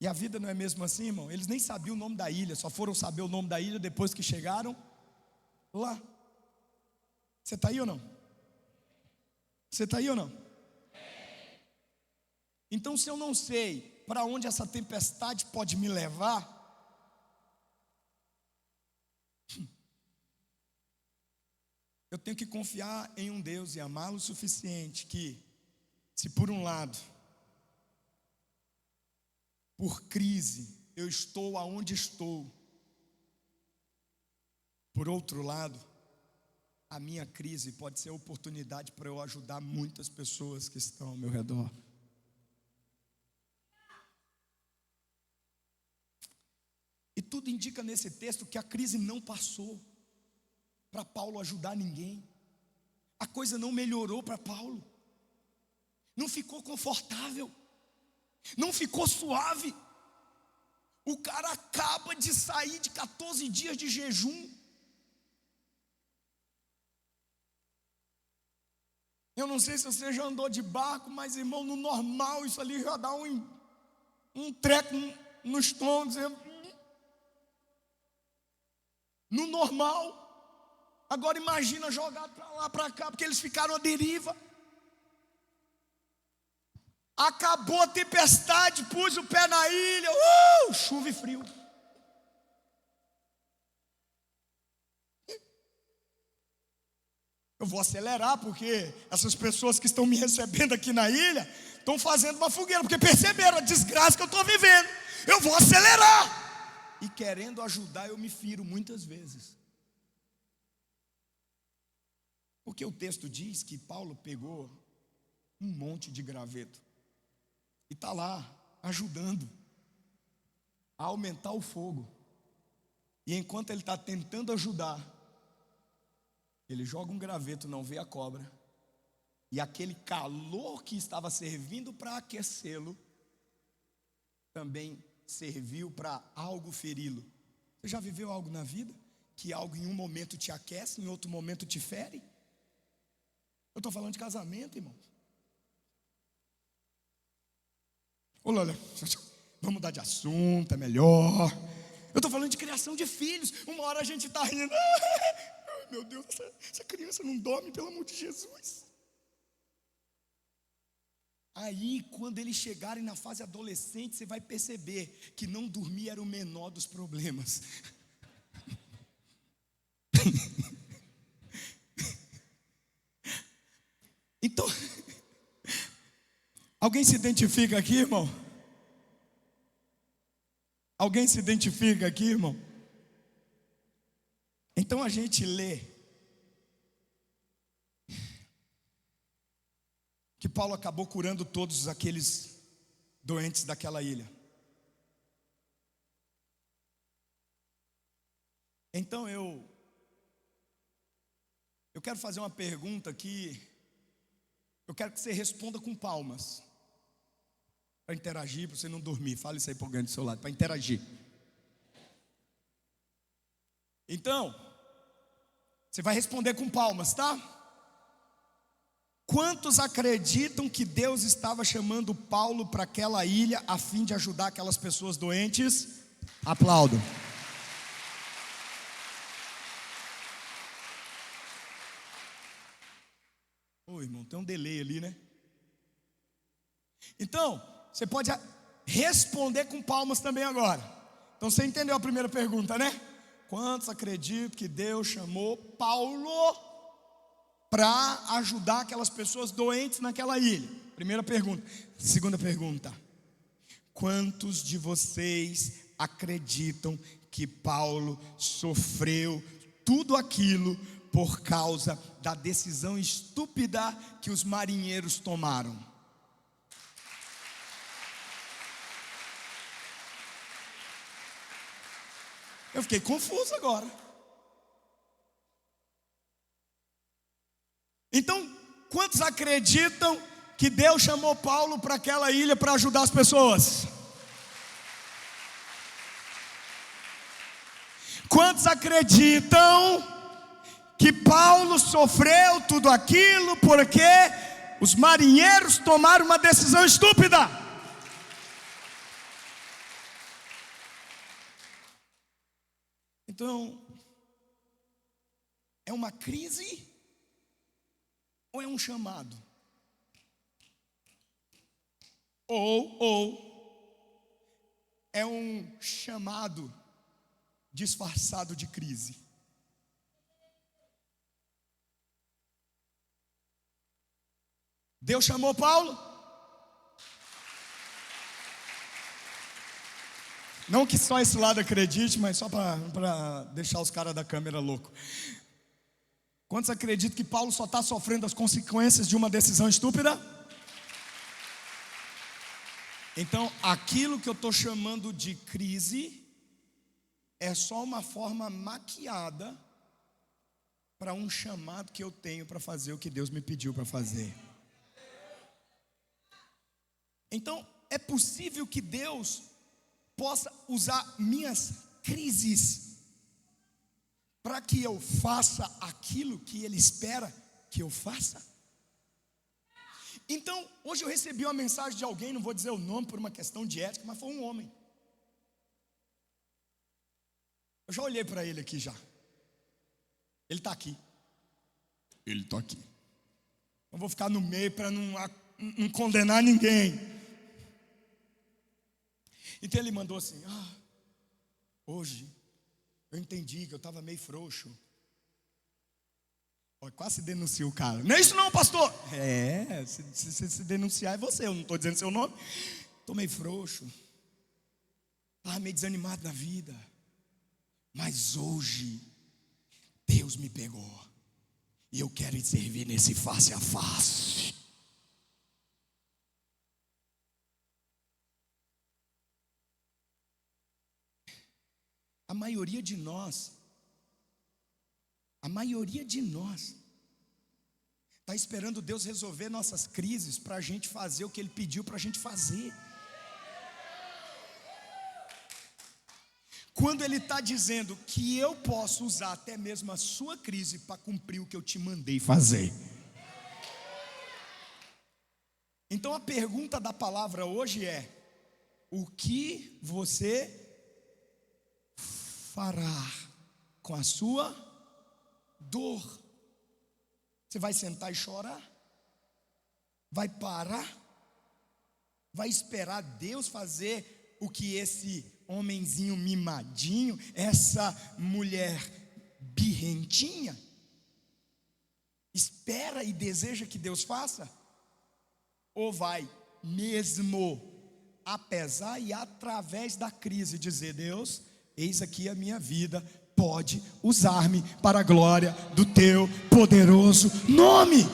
E a vida não é mesmo assim, irmão? Eles nem sabiam o nome da ilha, só foram saber o nome da ilha depois que chegaram lá. Você está aí ou não? Você está aí ou não? Então, se eu não sei para onde essa tempestade pode me levar, eu tenho que confiar em um Deus e amá-lo o suficiente que, se por um lado, por crise, eu estou aonde estou, por outro lado, a minha crise pode ser oportunidade para eu ajudar muitas pessoas que estão ao meu redor. E tudo indica nesse texto que a crise não passou para Paulo ajudar ninguém. A coisa não melhorou para Paulo, não ficou confortável, não ficou suave. O cara acaba de sair de 14 dias de jejum. Eu não sei se você já andou de barco, mas irmão, no normal isso ali já dá um treco no estômago, dizendo, no normal. Agora imagina jogado para lá, para cá, porque eles ficaram à deriva. Acabou a tempestade, pus o pé na ilha, chuva e frio. Eu vou acelerar, porque essas pessoas que estão me recebendo aqui na ilha estão fazendo uma fogueira, porque perceberam a desgraça que eu estou vivendo. Eu vou acelerar. E querendo ajudar, eu me firo muitas vezes. Porque o texto diz que Paulo pegou um monte de graveto e está lá ajudando a aumentar o fogo. E enquanto ele está tentando ajudar, ele joga um graveto, não vê a cobra, e aquele calor que estava servindo para aquecê-lo também serviu para algo feri-lo. Você já viveu algo na vida que algo em um momento te aquece, em outro momento te fere? Eu estou falando de casamento, irmão. Olha, vamos mudar de assunto, é melhor. Eu estou falando de criação de filhos. Uma hora a gente está rindo. Ai, meu Deus, essa criança não dorme, pelo amor de Jesus. Aí, quando eles chegarem na fase adolescente, você vai perceber que não dormir era o menor dos problemas. Então, alguém se identifica aqui, irmão? Alguém se identifica aqui, irmão? Então a gente lê que Paulo acabou curando todos aqueles doentes daquela ilha. Então eu quero fazer uma pergunta aqui. Eu quero que você responda com palmas, para interagir, para você não dormir. Fala isso aí para alguém do seu lado, para interagir. Então, você vai responder com palmas, tá? Quantos acreditam que Deus estava chamando Paulo para aquela ilha a fim de ajudar aquelas pessoas doentes? Aplaudam. Ô, irmão, tem um delay ali, né? Então, você pode responder com palmas também agora. Então você entendeu a primeira pergunta, né? Quantos acreditam que Deus chamou Paulo para ajudar aquelas pessoas doentes naquela ilha? Primeira pergunta. Segunda pergunta: quantos de vocês acreditam que Paulo sofreu tudo aquilo por causa da decisão estúpida que os marinheiros tomaram? Eu fiquei confuso agora. Então, quantos acreditam que Deus chamou Paulo para aquela ilha para ajudar as pessoas? Quantos acreditam que Paulo sofreu tudo aquilo porque os marinheiros tomaram uma decisão estúpida? Então, é uma crise ou é um chamado? Ou é um chamado disfarçado de crise? Deus chamou Paulo? Não que só esse lado acredite, mas só para deixar os caras da câmera loucos. Quantos acreditam que Paulo só está sofrendo as consequências de uma decisão estúpida? Então, aquilo que eu estou chamando de crise é só uma forma maquiada para um chamado que eu tenho para fazer o que Deus me pediu para fazer. Então, é possível que Deus possa usar minhas crises para que eu faça aquilo que Ele espera que eu faça? Então, hoje eu recebi uma mensagem de alguém, não vou dizer o nome por uma questão de ética, mas foi um homem. Eu já olhei para ele aqui já. Ele está aqui. Ele está aqui. Não vou ficar no meio para não condenar ninguém. Então ele mandou assim: hoje eu entendi que eu estava meio frouxo. Quase denunciou o cara. Não é isso não, pastor. Se denunciar é você, eu não estou dizendo seu nome. Estou meio frouxo, estava meio desanimado na vida. Mas hoje Deus me pegou e eu quero te servir nesse face a face. A maioria de nós está esperando Deus resolver nossas crises para a gente fazer o que Ele pediu para a gente fazer. Quando Ele está dizendo que eu posso usar até mesmo a sua crise para cumprir o que eu te mandei fazer. Então a pergunta da palavra hoje é: o que você fará com a sua dor? Você vai sentar e chorar? Vai parar? Vai esperar Deus fazer o que esse homenzinho mimadinho, essa mulher birrentinha espera e deseja que Deus faça? Ou vai mesmo apesar e através da crise, dizer: Deus, eis aqui a minha vida, pode usar-me para a glória do teu poderoso nome.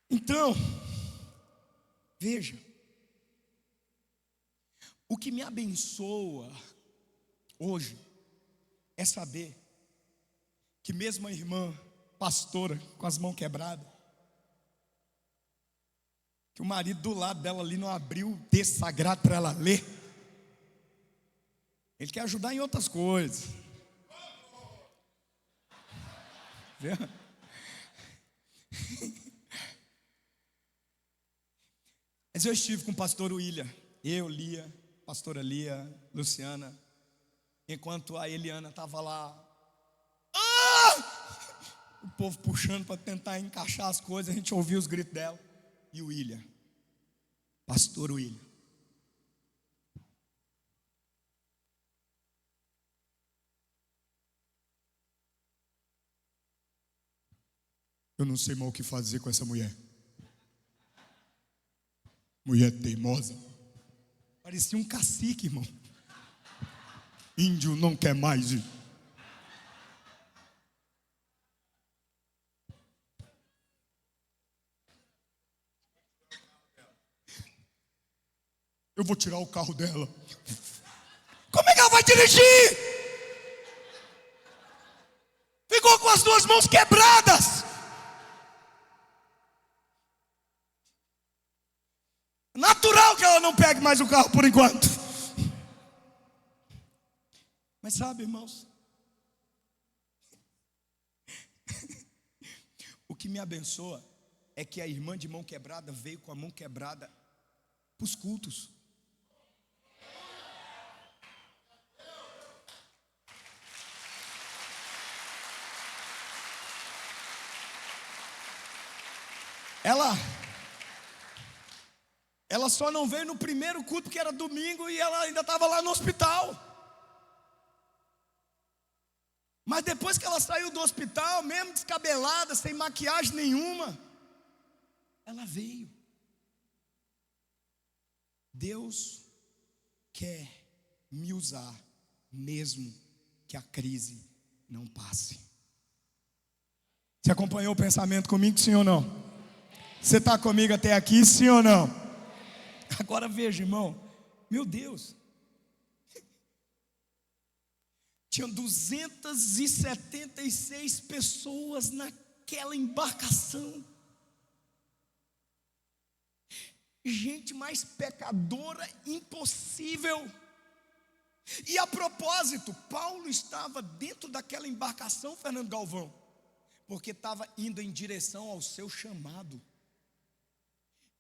Então, veja, o que me abençoa hoje é saber que mesmo a irmã pastora com as mãos quebradas, que o marido do lado dela ali não abriu o texto sagrado para ela ler, ele quer ajudar em outras coisas. Viu? Mas eu estive com o pastor William, eu, Lia, pastora Lia, Luciana, enquanto a Eliana estava lá, o povo puxando para tentar encaixar as coisas, a gente ouvia os gritos dela. E o William, pastor William, eu não sei mais o que fazer com essa mulher. Mulher teimosa. Parecia um cacique, irmão. Índio não quer mais ir. Eu vou tirar o carro dela. Como é que ela vai dirigir? Ficou com as duas mãos quebradas. Natural que ela não pegue mais o carro por enquanto. Mas sabe, irmãos, o que me abençoa é que a irmã de mão quebrada veio com a mão quebrada para os cultos. Ela só não veio no primeiro culto porque era domingo e ela ainda estava lá no hospital. Mas depois que ela saiu do hospital, mesmo descabelada, sem maquiagem nenhuma, ela veio. Deus quer me usar, mesmo que a crise não passe. Você acompanhou o pensamento comigo, sim ou não? Você está comigo até aqui, sim ou não? Agora veja, irmão, meu Deus, tinham 276 pessoas naquela embarcação. Gente mais pecadora impossível. E a propósito, Paulo estava dentro daquela embarcação, Fernando Galvão, porque estava indo em direção ao seu chamado.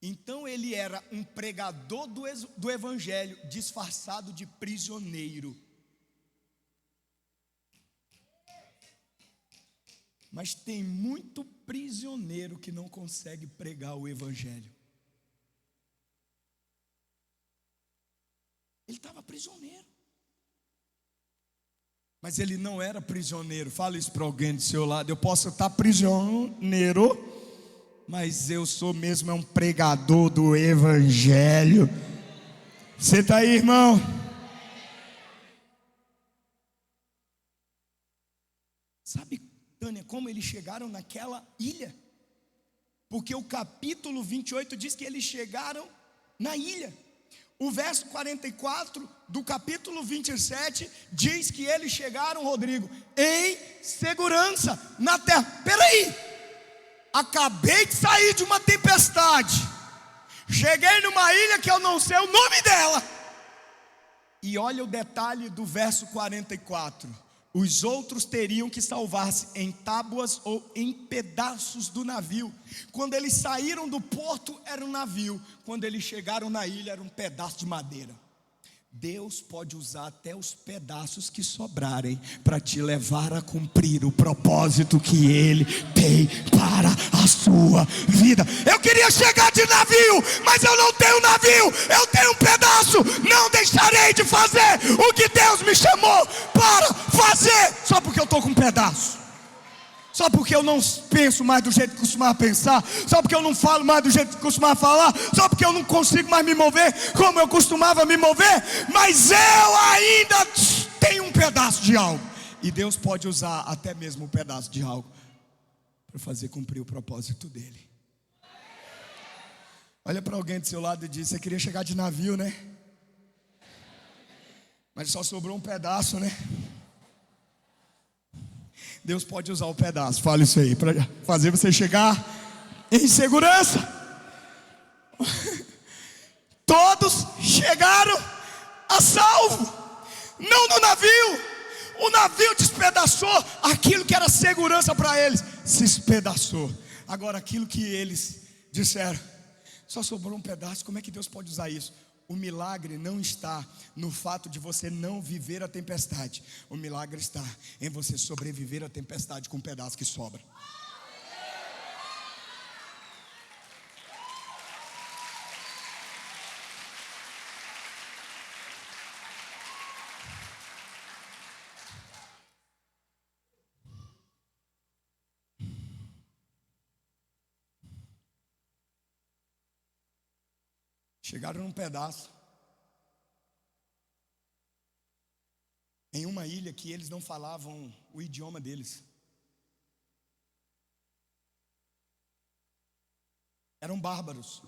Então ele era um pregador do evangelho, disfarçado de prisioneiro. Mas tem muito prisioneiro que não consegue pregar o evangelho. Ele estava prisioneiro. Mas ele não era prisioneiro. Fala isso para alguém do seu lado. Eu posso estar prisioneiro, mas eu sou mesmo um pregador do evangelho. Você está aí, irmão? Sabe, Tânia, como eles chegaram naquela ilha? Porque o capítulo 28 diz que eles chegaram na ilha. O verso 44 do capítulo 27 diz que eles chegaram, Rodrigo, em segurança na terra. Peraí, acabei de sair de uma tempestade, cheguei numa ilha que eu não sei o nome dela. E olha o detalhe do verso 44: os outros teriam que salvar-se em tábuas ou em pedaços do navio. Quando eles saíram do porto era um navio, quando eles chegaram na ilha era um pedaço de madeira. Deus pode usar até os pedaços que sobrarem para te levar a cumprir o propósito que Ele tem para a sua vida. Eu queria chegar de navio, mas eu não tenho navio, eu tenho um pedaço. Não deixarei de fazer o que Deus me chamou para fazer, só porque eu estou com um pedaço. Só porque eu não penso mais do jeito que costumava pensar, só porque eu não falo mais do jeito que costumava falar, só porque eu não consigo mais me mover como eu costumava me mover, mas eu ainda tenho um pedaço de algo. E Deus pode usar até mesmo um pedaço de algo para fazer cumprir o propósito dele. Olha para alguém do seu lado e diz: você queria chegar de navio, né? Mas só sobrou um pedaço, né? Deus pode usar o pedaço, fala isso aí, para fazer você chegar em segurança. Todos chegaram a salvo, não no navio. O navio despedaçou, aquilo que era segurança para eles se espedaçou. Agora aquilo que eles disseram, só sobrou um pedaço. Como é que Deus pode usar isso? O milagre não está no fato de você não viver a tempestade. O milagre está em você sobreviver à tempestade com um pedaço que sobra. Chegaram num pedaço, em uma ilha que eles não falavam o idioma deles. Eram bárbaros.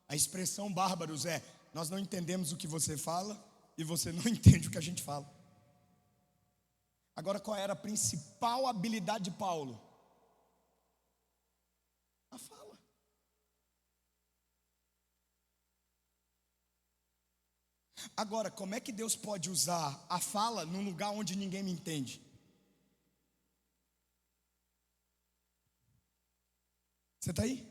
A expressão bárbaros é: nós não entendemos o que você fala e você não entende o que a gente fala. Agora, qual era a principal habilidade de Paulo? A fala. Agora, como é que Deus pode usar a fala num lugar onde ninguém me entende? Você está aí?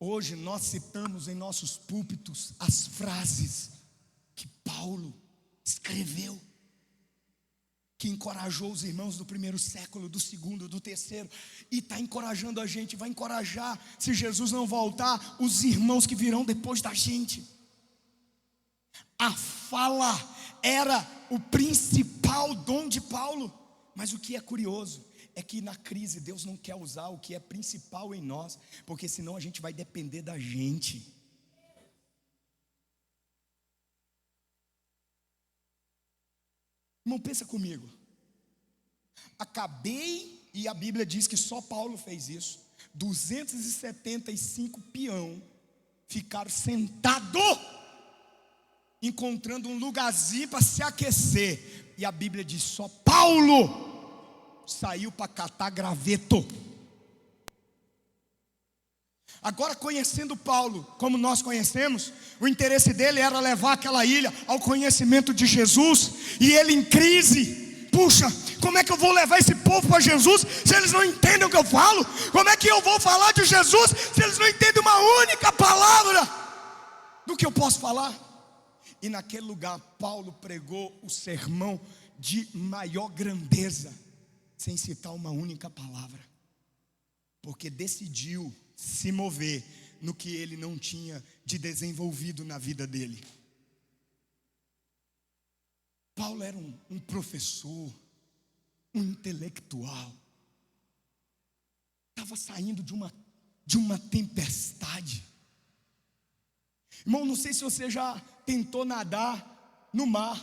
Hoje nós citamos em nossos púlpitos as frases que Paulo escreveu, que encorajou os irmãos do primeiro século, do segundo, do terceiro, e está encorajando a gente, vai encorajar, se Jesus não voltar, os irmãos que virão depois da gente. A fala era o principal dom de Paulo. Mas o que é curioso é que na crise Deus não quer usar o que é principal em nós, porque senão a gente vai depender da gente. Irmão, pensa comigo. Acabei, e a Bíblia diz que só Paulo fez isso, 275 peão ficaram sentados, encontrando um lugarzinho para se aquecer. E a Bíblia diz: só Paulo saiu para catar graveto. Agora, conhecendo Paulo como nós conhecemos, o interesse dele era levar aquela ilha ao conhecimento de Jesus. E ele em crise: puxa, como é que eu vou levar esse povo para Jesus se eles não entendem o que eu falo? Como é que eu vou falar de Jesus se eles não entendem uma única palavra do que eu posso falar? E naquele lugar Paulo pregou o sermão de maior grandeza, sem citar uma única palavra, porque decidiu se mover no que ele não tinha de desenvolvido na vida dele. Paulo era um professor, um intelectual, estava saindo de uma tempestade. Irmão, não sei se você já tentou nadar no mar,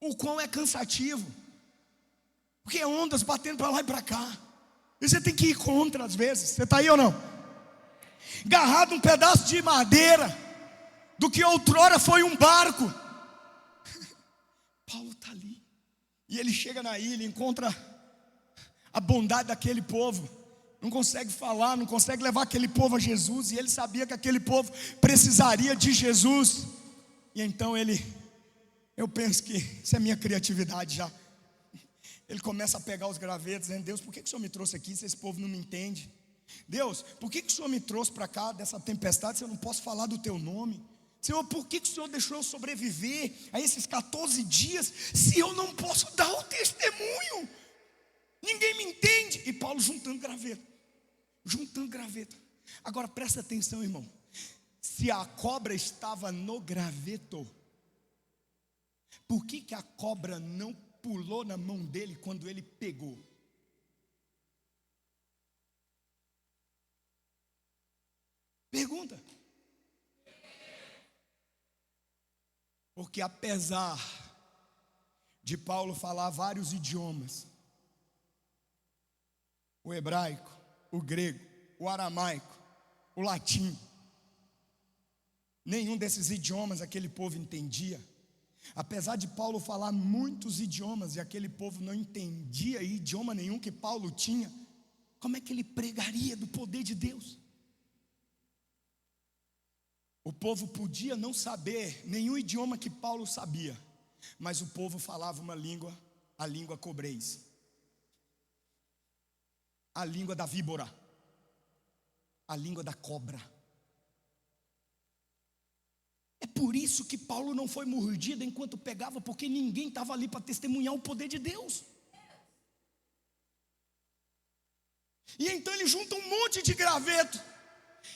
o quão é cansativo, porque é ondas batendo para lá e para cá, e você tem que ir contra às vezes. Você está aí ou não? Agarrado um pedaço de madeira do que outrora foi um barco. Paulo está ali, e ele chega na ilha, encontra a bondade daquele povo, não consegue falar, não consegue levar aquele povo a Jesus, e ele sabia que aquele povo precisaria de Jesus. E então eu penso que isso é minha criatividade já. Ele começa a pegar os gravetos, dizendo: Deus, por que o Senhor me trouxe aqui se esse povo não me entende? Deus, por que o Senhor me trouxe para cá dessa tempestade se eu não posso falar do teu nome? Senhor, por que o Senhor deixou eu sobreviver a esses 14 dias se eu não posso dar o testemunho? Ninguém me entende. E Paulo juntando graveto. Agora presta atenção, irmão. Se a cobra estava no graveto, por que a cobra não pulou na mão dele quando ele pegou. Pergunta. Porque apesar de Paulo falar vários idiomas, o hebraico, o grego, o aramaico, o latim, nenhum desses idiomas aquele povo entendia. Apesar de Paulo falar muitos idiomas e aquele povo não entendia idioma nenhum que Paulo tinha, como é que ele pregaria do poder de Deus? O povo podia não saber nenhum idioma que Paulo sabia, mas o povo falava uma língua, a língua cobrês, a língua da víbora, a língua da cobra. É por isso que Paulo não foi mordido enquanto pegava, porque ninguém estava ali para testemunhar o poder de Deus. E então ele junta um monte de graveto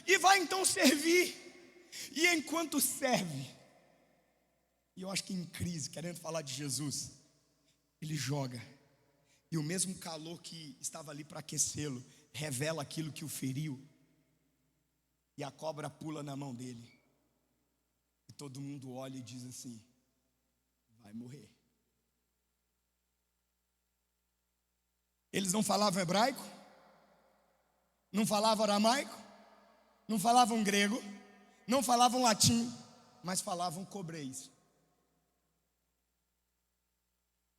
e vai então servir. E enquanto serve, e eu acho que em crise, querendo falar de Jesus, ele joga, e o mesmo calor que estava ali para aquecê-lo revela aquilo que o feriu, e a cobra pula na mão dele, e todo mundo olha e diz assim: vai morrer. Eles não falavam hebraico, não falavam aramaico, não falavam grego, não falavam latim, mas falavam cobrês.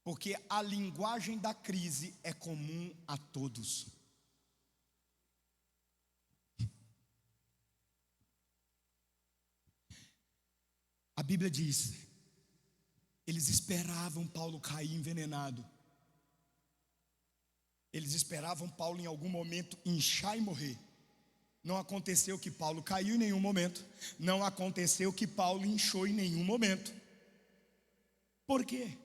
Porque a linguagem da crise é comum a todos. A Bíblia diz: eles esperavam Paulo cair envenenado. Eles esperavam Paulo em algum momento inchar e morrer. Não aconteceu que Paulo caiu em nenhum momento. Não aconteceu que Paulo inchou em nenhum momento. Por quê?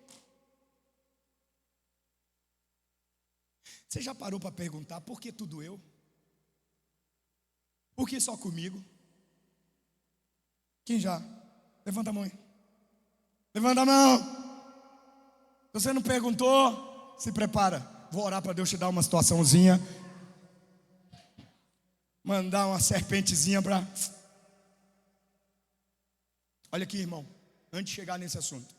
Você já parou para perguntar por que tudo eu? Por que só comigo? Quem já? Levanta a mão aí. Levanta a mão. Se você não perguntou, se prepara. Vou orar para Deus te dar uma situaçãozinha. Mandar uma serpentezinha para... Olha aqui, irmão, antes de chegar nesse assunto,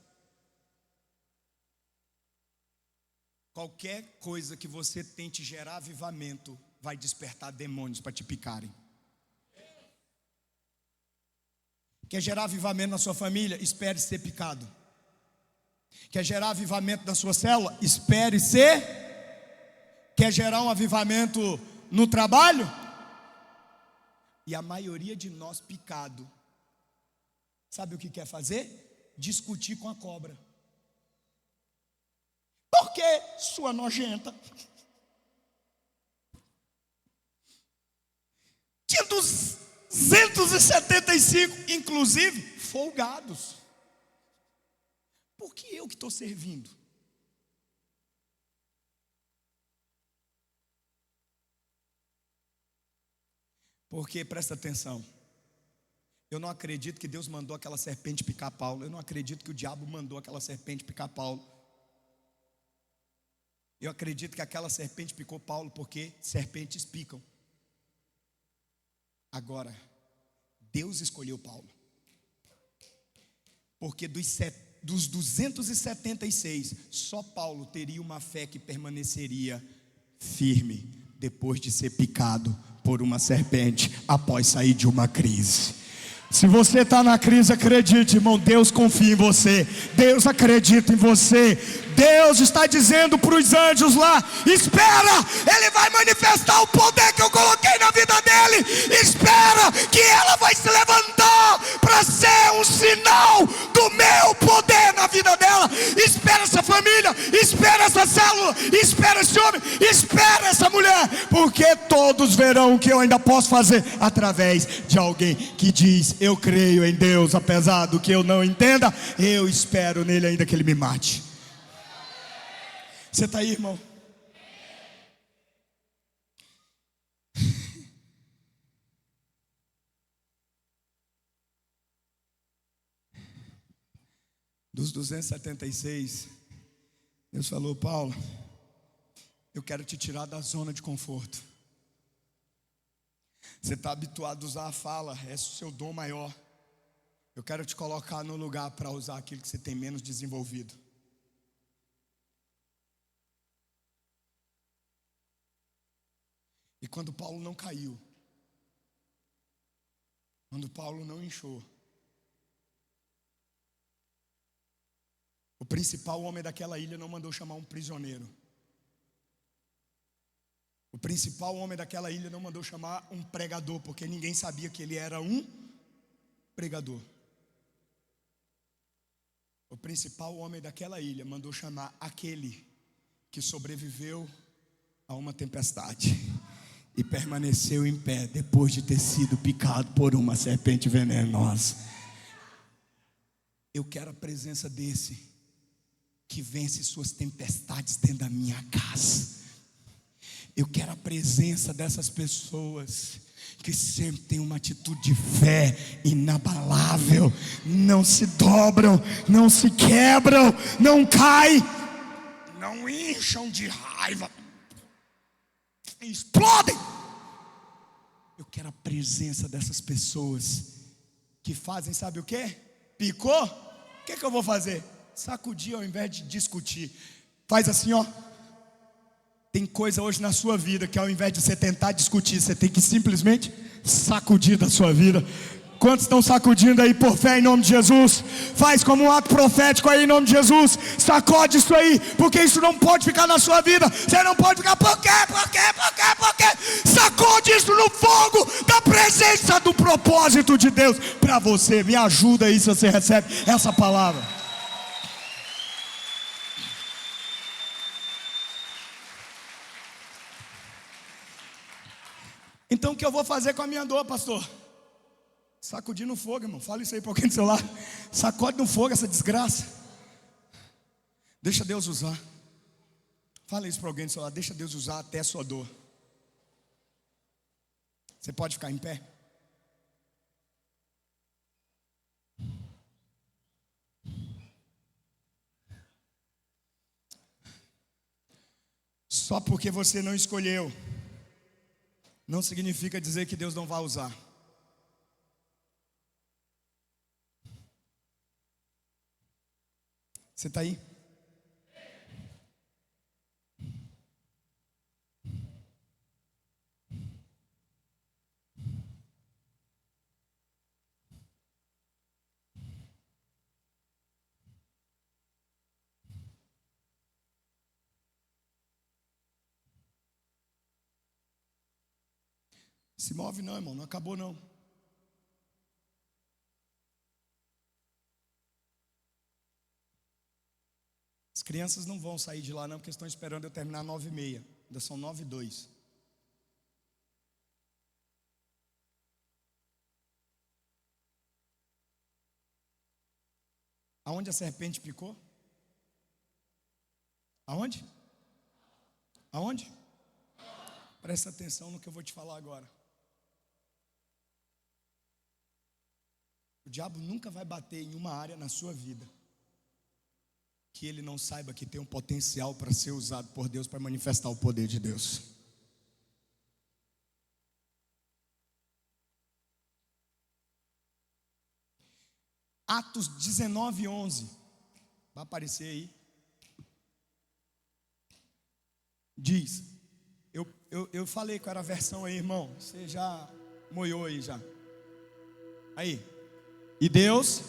qualquer coisa que você tente gerar avivamento vai despertar demônios para te picarem. Quer gerar avivamento na sua família? Espere ser picado. Quer gerar avivamento na sua célula? Espere ser. Quer gerar um avivamento no trabalho? E a maioria de nós picado, sabe o que quer fazer? Discutir com a cobra. Por que, sua nojenta? Tinha 275, inclusive, folgados. Por que eu que estou servindo? Porque, presta atenção, eu não acredito que Deus mandou aquela serpente picar Paulo. Eu não acredito que o diabo mandou aquela serpente picar Paulo. Eu acredito que aquela serpente picou Paulo porque serpentes picam. Agora, Deus escolheu Paulo. Porque dos 276, só Paulo teria uma fé que permaneceria firme depois de ser picado por uma serpente após sair de uma crise. Se você está na crise, acredite, irmão, Deus confia em você, Deus acredita em você. Deus está dizendo para os anjos lá: espera, Ele vai manifestar o poder que eu coloquei na vida dele. Espera, que ela vai se levantar para ser um sinal do meu poder na vida dela. Espera essa família, espera essa célula, espera esse homem, espera essa mulher, porque todos verão o que eu ainda posso fazer através de alguém que diz: eu creio em Deus, apesar do que eu não entenda, eu espero nele ainda que ele me mate. Você está aí, irmão? Dos 276, Deus falou: Paulo, eu quero te tirar da zona de conforto. Você está habituado a usar a fala, é o seu dom maior. Eu quero te colocar no lugar para usar aquilo que você tem menos desenvolvido. E quando Paulo não caiu, quando Paulo não inchou, o principal homem daquela ilha não mandou chamar um prisioneiro. O principal homem daquela ilha não mandou chamar um pregador, porque ninguém sabia que ele era um pregador. O principal homem daquela ilha mandou chamar aquele que sobreviveu a uma tempestade e permaneceu em pé depois de ter sido picado por uma serpente venenosa. Eu quero a presença desse que vence suas tempestades dentro da minha casa. Eu quero a presença dessas pessoas que sempre têm uma atitude de fé inabalável, não se dobram, não se quebram, não caem, não incham de raiva, explodem. Eu quero a presença dessas pessoas que fazem, sabe o que? Picou? O que eu vou fazer? Sacudir ao invés de discutir. Faz assim, ó. Tem coisa hoje na sua vida que ao invés de você tentar discutir, você tem que simplesmente sacudir da sua vida. Quantos estão sacudindo aí por fé em nome de Jesus? Faz como um ato profético aí em nome de Jesus. Sacode isso aí, porque isso não pode ficar na sua vida. Você não pode ficar, por quê? Sacode isso no fogo da presença do propósito de Deus para você. Me ajuda aí se você recebe essa palavra. Então o que eu vou fazer com a minha dor, pastor? Sacudir no fogo, irmão. Fala isso aí para alguém do seu lado. Sacode no fogo essa desgraça. Deixa Deus usar. Fala isso para alguém do seu lado. Deixa Deus usar até a sua dor. Você pode ficar em pé? Só porque você não escolheu não significa dizer que Deus não vai usar. Você está aí? Se move não, irmão, não acabou não. As crianças não vão sair de lá não, porque estão esperando eu terminar 9h30. Ainda são 9h02. Aonde a serpente picou? Aonde? Aonde? Presta atenção no que eu vou te falar agora. O diabo nunca vai bater em uma área na sua vida que ele não saiba que tem um potencial para ser usado por Deus para manifestar o poder de Deus. Atos 19:11 vai aparecer aí. Diz, eu falei qual era a versão aí, irmão. Você já moiou aí já. Aí. E Deus,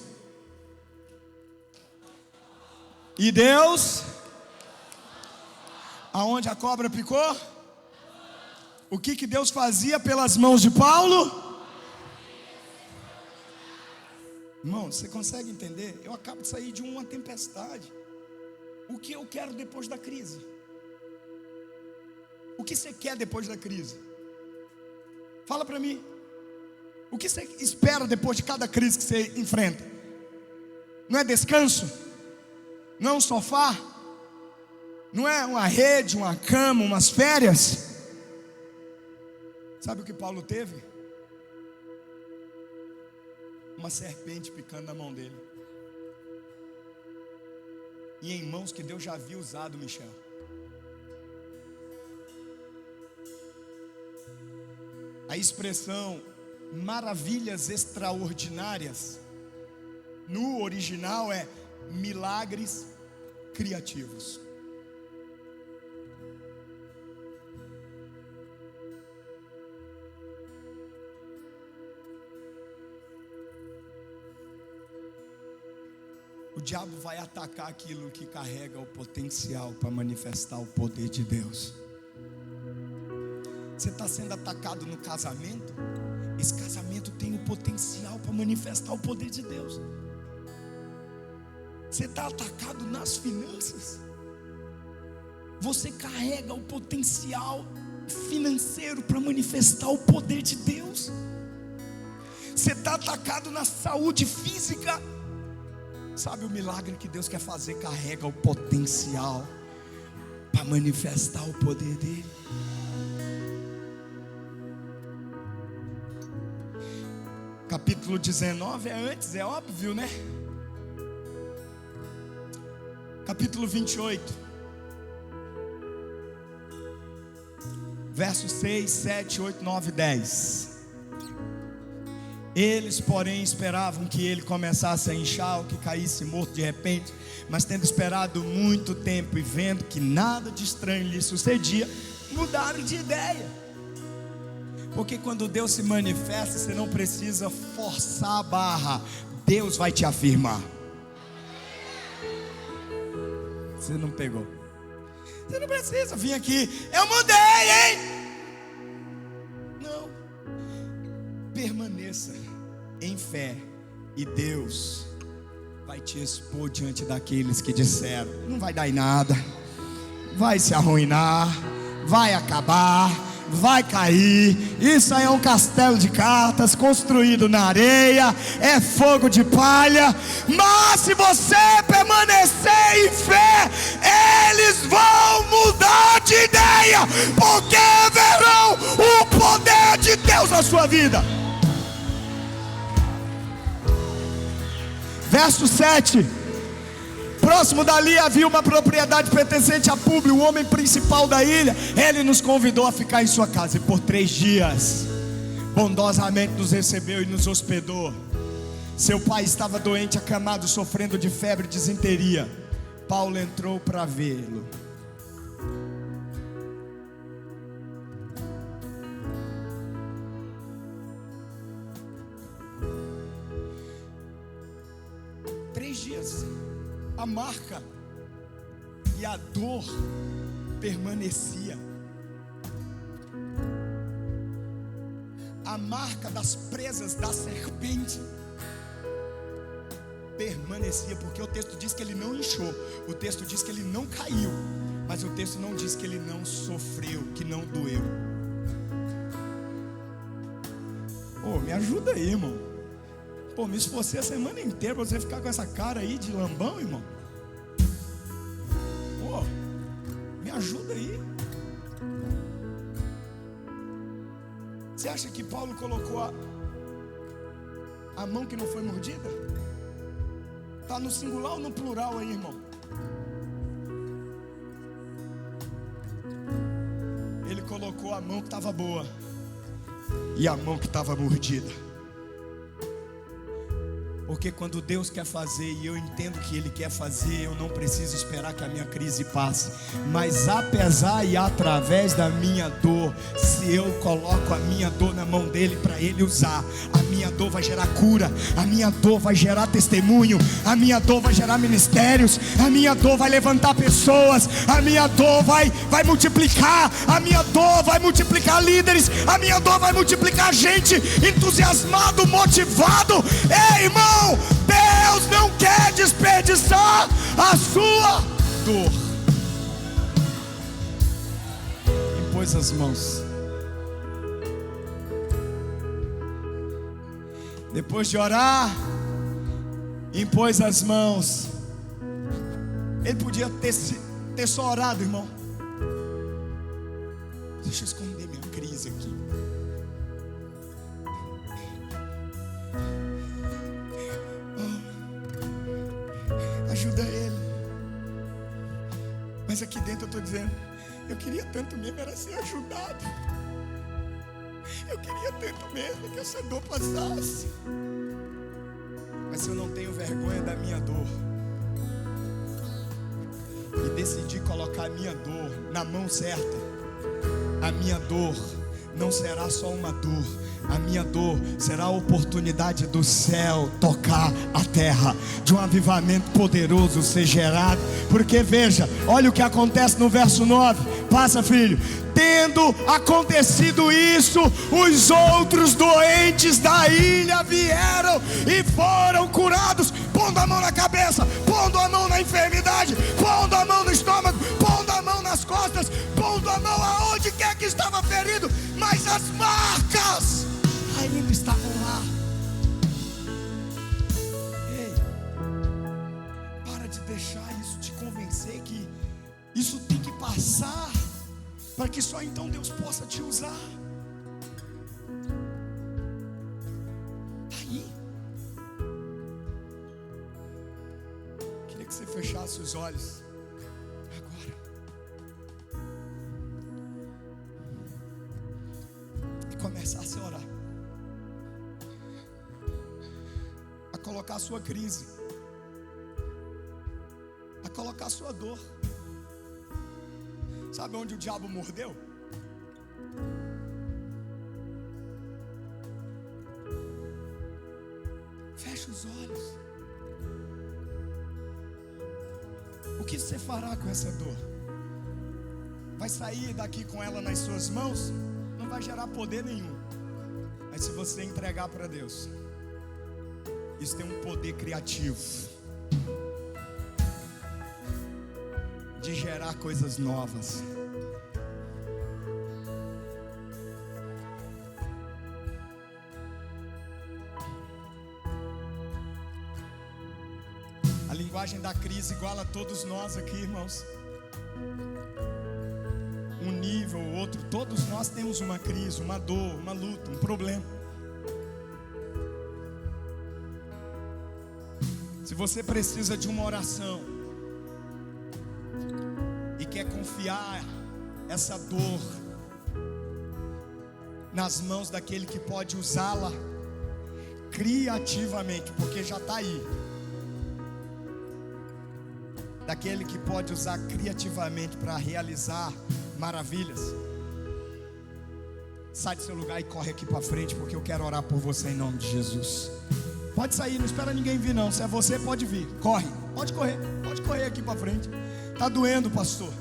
aonde a cobra picou? O que Deus fazia pelas mãos de Paulo? Irmão, você consegue entender? Eu acabo de sair de uma tempestade. O que eu quero depois da crise? O que você quer depois da crise? Fala para mim. O que você espera depois de cada crise que você enfrenta? Não é descanso? Não é um sofá? Não é uma rede, uma cama, umas férias? Sabe o que Paulo teve? Uma serpente picando na mão dele. e em mãos que Deus já havia usado, Michel. A expressão maravilhas extraordinárias no original é milagres criativos. O diabo vai atacar aquilo que carrega o potencial para manifestar o poder de Deus. Você está sendo atacado no casamento? Esse casamento tem o potencial para manifestar o poder de Deus. Você está atacado nas finanças? Você carrega o potencial financeiro para manifestar o poder de Deus. Você está atacado na saúde física? Sabe, o milagre que Deus quer fazer carrega o potencial para manifestar o poder dele. Capítulo 19 é antes, é óbvio, né? Capítulo 28, versos 6, 7, 8, 9 e 10. Eles, porém, esperavam que ele começasse a inchar, ou que caísse morto de repente. Mas tendo esperado muito tempo e vendo que nada de estranho lhe sucedia, mudaram de ideia. Porque quando Deus se manifesta, você não precisa forçar a barra, Deus vai te afirmar. Você não pegou. Você não precisa vir aqui, eu mudei, hein? Não. Permaneça em fé, e Deus vai te expor diante daqueles que disseram: não vai dar em nada, vai se arruinar, vai acabar, vai cair. Isso aí é um castelo de cartas construído na areia, é fogo de palha. Mas se você permanecer em fé, eles vão mudar de ideia, porque verão o poder de Deus na sua vida. Verso 7. Próximo dali havia uma propriedade pertencente a Públio, o homem principal da ilha. Ele nos convidou a ficar em sua casa, e por 3 dias bondosamente nos recebeu e nos hospedou. Seu pai estava doente, acamado, sofrendo de febre e disenteria. Paulo entrou para vê-lo. A marca e a dor permanecia. A marca das presas da serpente permanecia, porque o texto diz que ele não inchou, o texto diz que ele não caiu, mas o texto não diz que ele não sofreu, que não doeu. Me ajuda aí, irmão. Me esforcei a semana inteira para você ficar com essa cara aí de lambão, irmão. Me ajuda aí. Você acha que Paulo colocou a mão que não foi mordida? Está no singular ou no plural aí, irmão? Ele colocou a mão que estava boa e a mão que estava mordida. Porque quando Deus quer fazer, e eu entendo que Ele quer fazer, eu não preciso esperar que a minha crise passe. Mas apesar e através da minha dor, se eu coloco a minha dor na mão dEle para Ele usar, a minha dor vai gerar cura, a minha dor vai gerar testemunho, a minha dor vai gerar ministérios, a minha dor vai levantar pessoas, a minha dor vai multiplicar, a minha dor vai multiplicar líderes, a minha dor vai multiplicar gente entusiasmado, motivado. Ei, irmão, Deus não quer desperdiçar a sua dor. Impôs as mãos. Depois de orar, impôs as mãos. Ele podia ter só orado, irmão. Deixa eu esconder minha crise aqui. Ajuda ele. Mas aqui dentro eu estou dizendo: eu queria tanto mesmo era ser ajudado. Eu queria tanto mesmo que essa dor passasse. Mas se eu não tenho vergonha da minha dor e decidi colocar a minha dor na mão certa, a minha dor não será só uma dor. A minha dor será a oportunidade do céu tocar a terra, de um avivamento poderoso ser gerado. Porque veja, olha o que acontece no verso 9. Passa, filho. Tendo acontecido isso, os outros doentes da ilha vieram e foram curados, pondo a mão na cabeça, pondo a mão na enfermidade, pondo a mão no estômago, pondo a mão nas costas, pondo a mão aonde quer que estava ferido, mas as marcas ainda estavam lá. Ei, para de deixar isso te convencer que isso tem que passar, para que só então Deus possa te usar. Aí, queria que você fechasse os olhos agora e começasse a orar, a colocar a sua crise, a colocar a sua dor. Sabe onde o diabo mordeu? Fecha os olhos. O que você fará com essa dor? Vai sair daqui com ela nas suas mãos? Não vai gerar poder nenhum. Mas se você entregar para Deus, isso tem um poder criativo de gerar coisas novas. A linguagem da crise iguala a todos nós aqui, irmãos. Um nível ou outro, todos nós temos uma crise, uma dor, uma luta, um problema. Se você precisa de uma oração e quer confiar essa dor nas mãos daquele que pode usá-la criativamente, porque já está aí, daquele que pode usar criativamente para realizar maravilhas, sai do seu lugar e corre aqui para frente, porque eu quero orar por você em nome de Jesus. Pode sair, não espera ninguém vir não. Se é você, pode vir, corre, pode correr aqui para frente. Está doendo, pastor,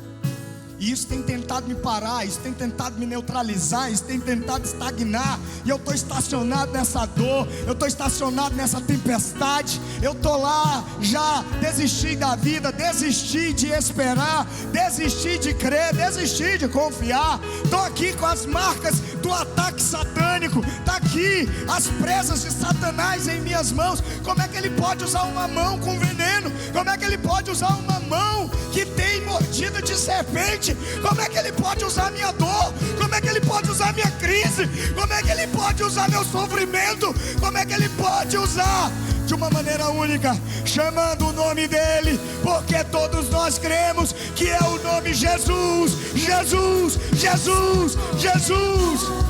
e isso tem tentado me parar, isso tem tentado me neutralizar, isso tem tentado estagnar, e eu estou estacionado nessa dor, eu estou estacionado nessa tempestade, eu estou lá, já desisti da vida, desisti de esperar, desisti de crer, desisti de confiar. Estou aqui com as marcas do ataque satânico, está aqui as presas de Satanás em minhas mãos. Como é que ele pode usar uma mão com veneno? Como é que ele pode usar uma mão que tem mordida de serpente? Como é que ele pode usar minha dor? Como é que ele pode usar minha crise? Como é que ele pode usar meu sofrimento? Como é que ele pode usar de uma maneira única, chamando o nome dele, porque todos nós cremos que é o nome Jesus, Jesus, Jesus, Jesus.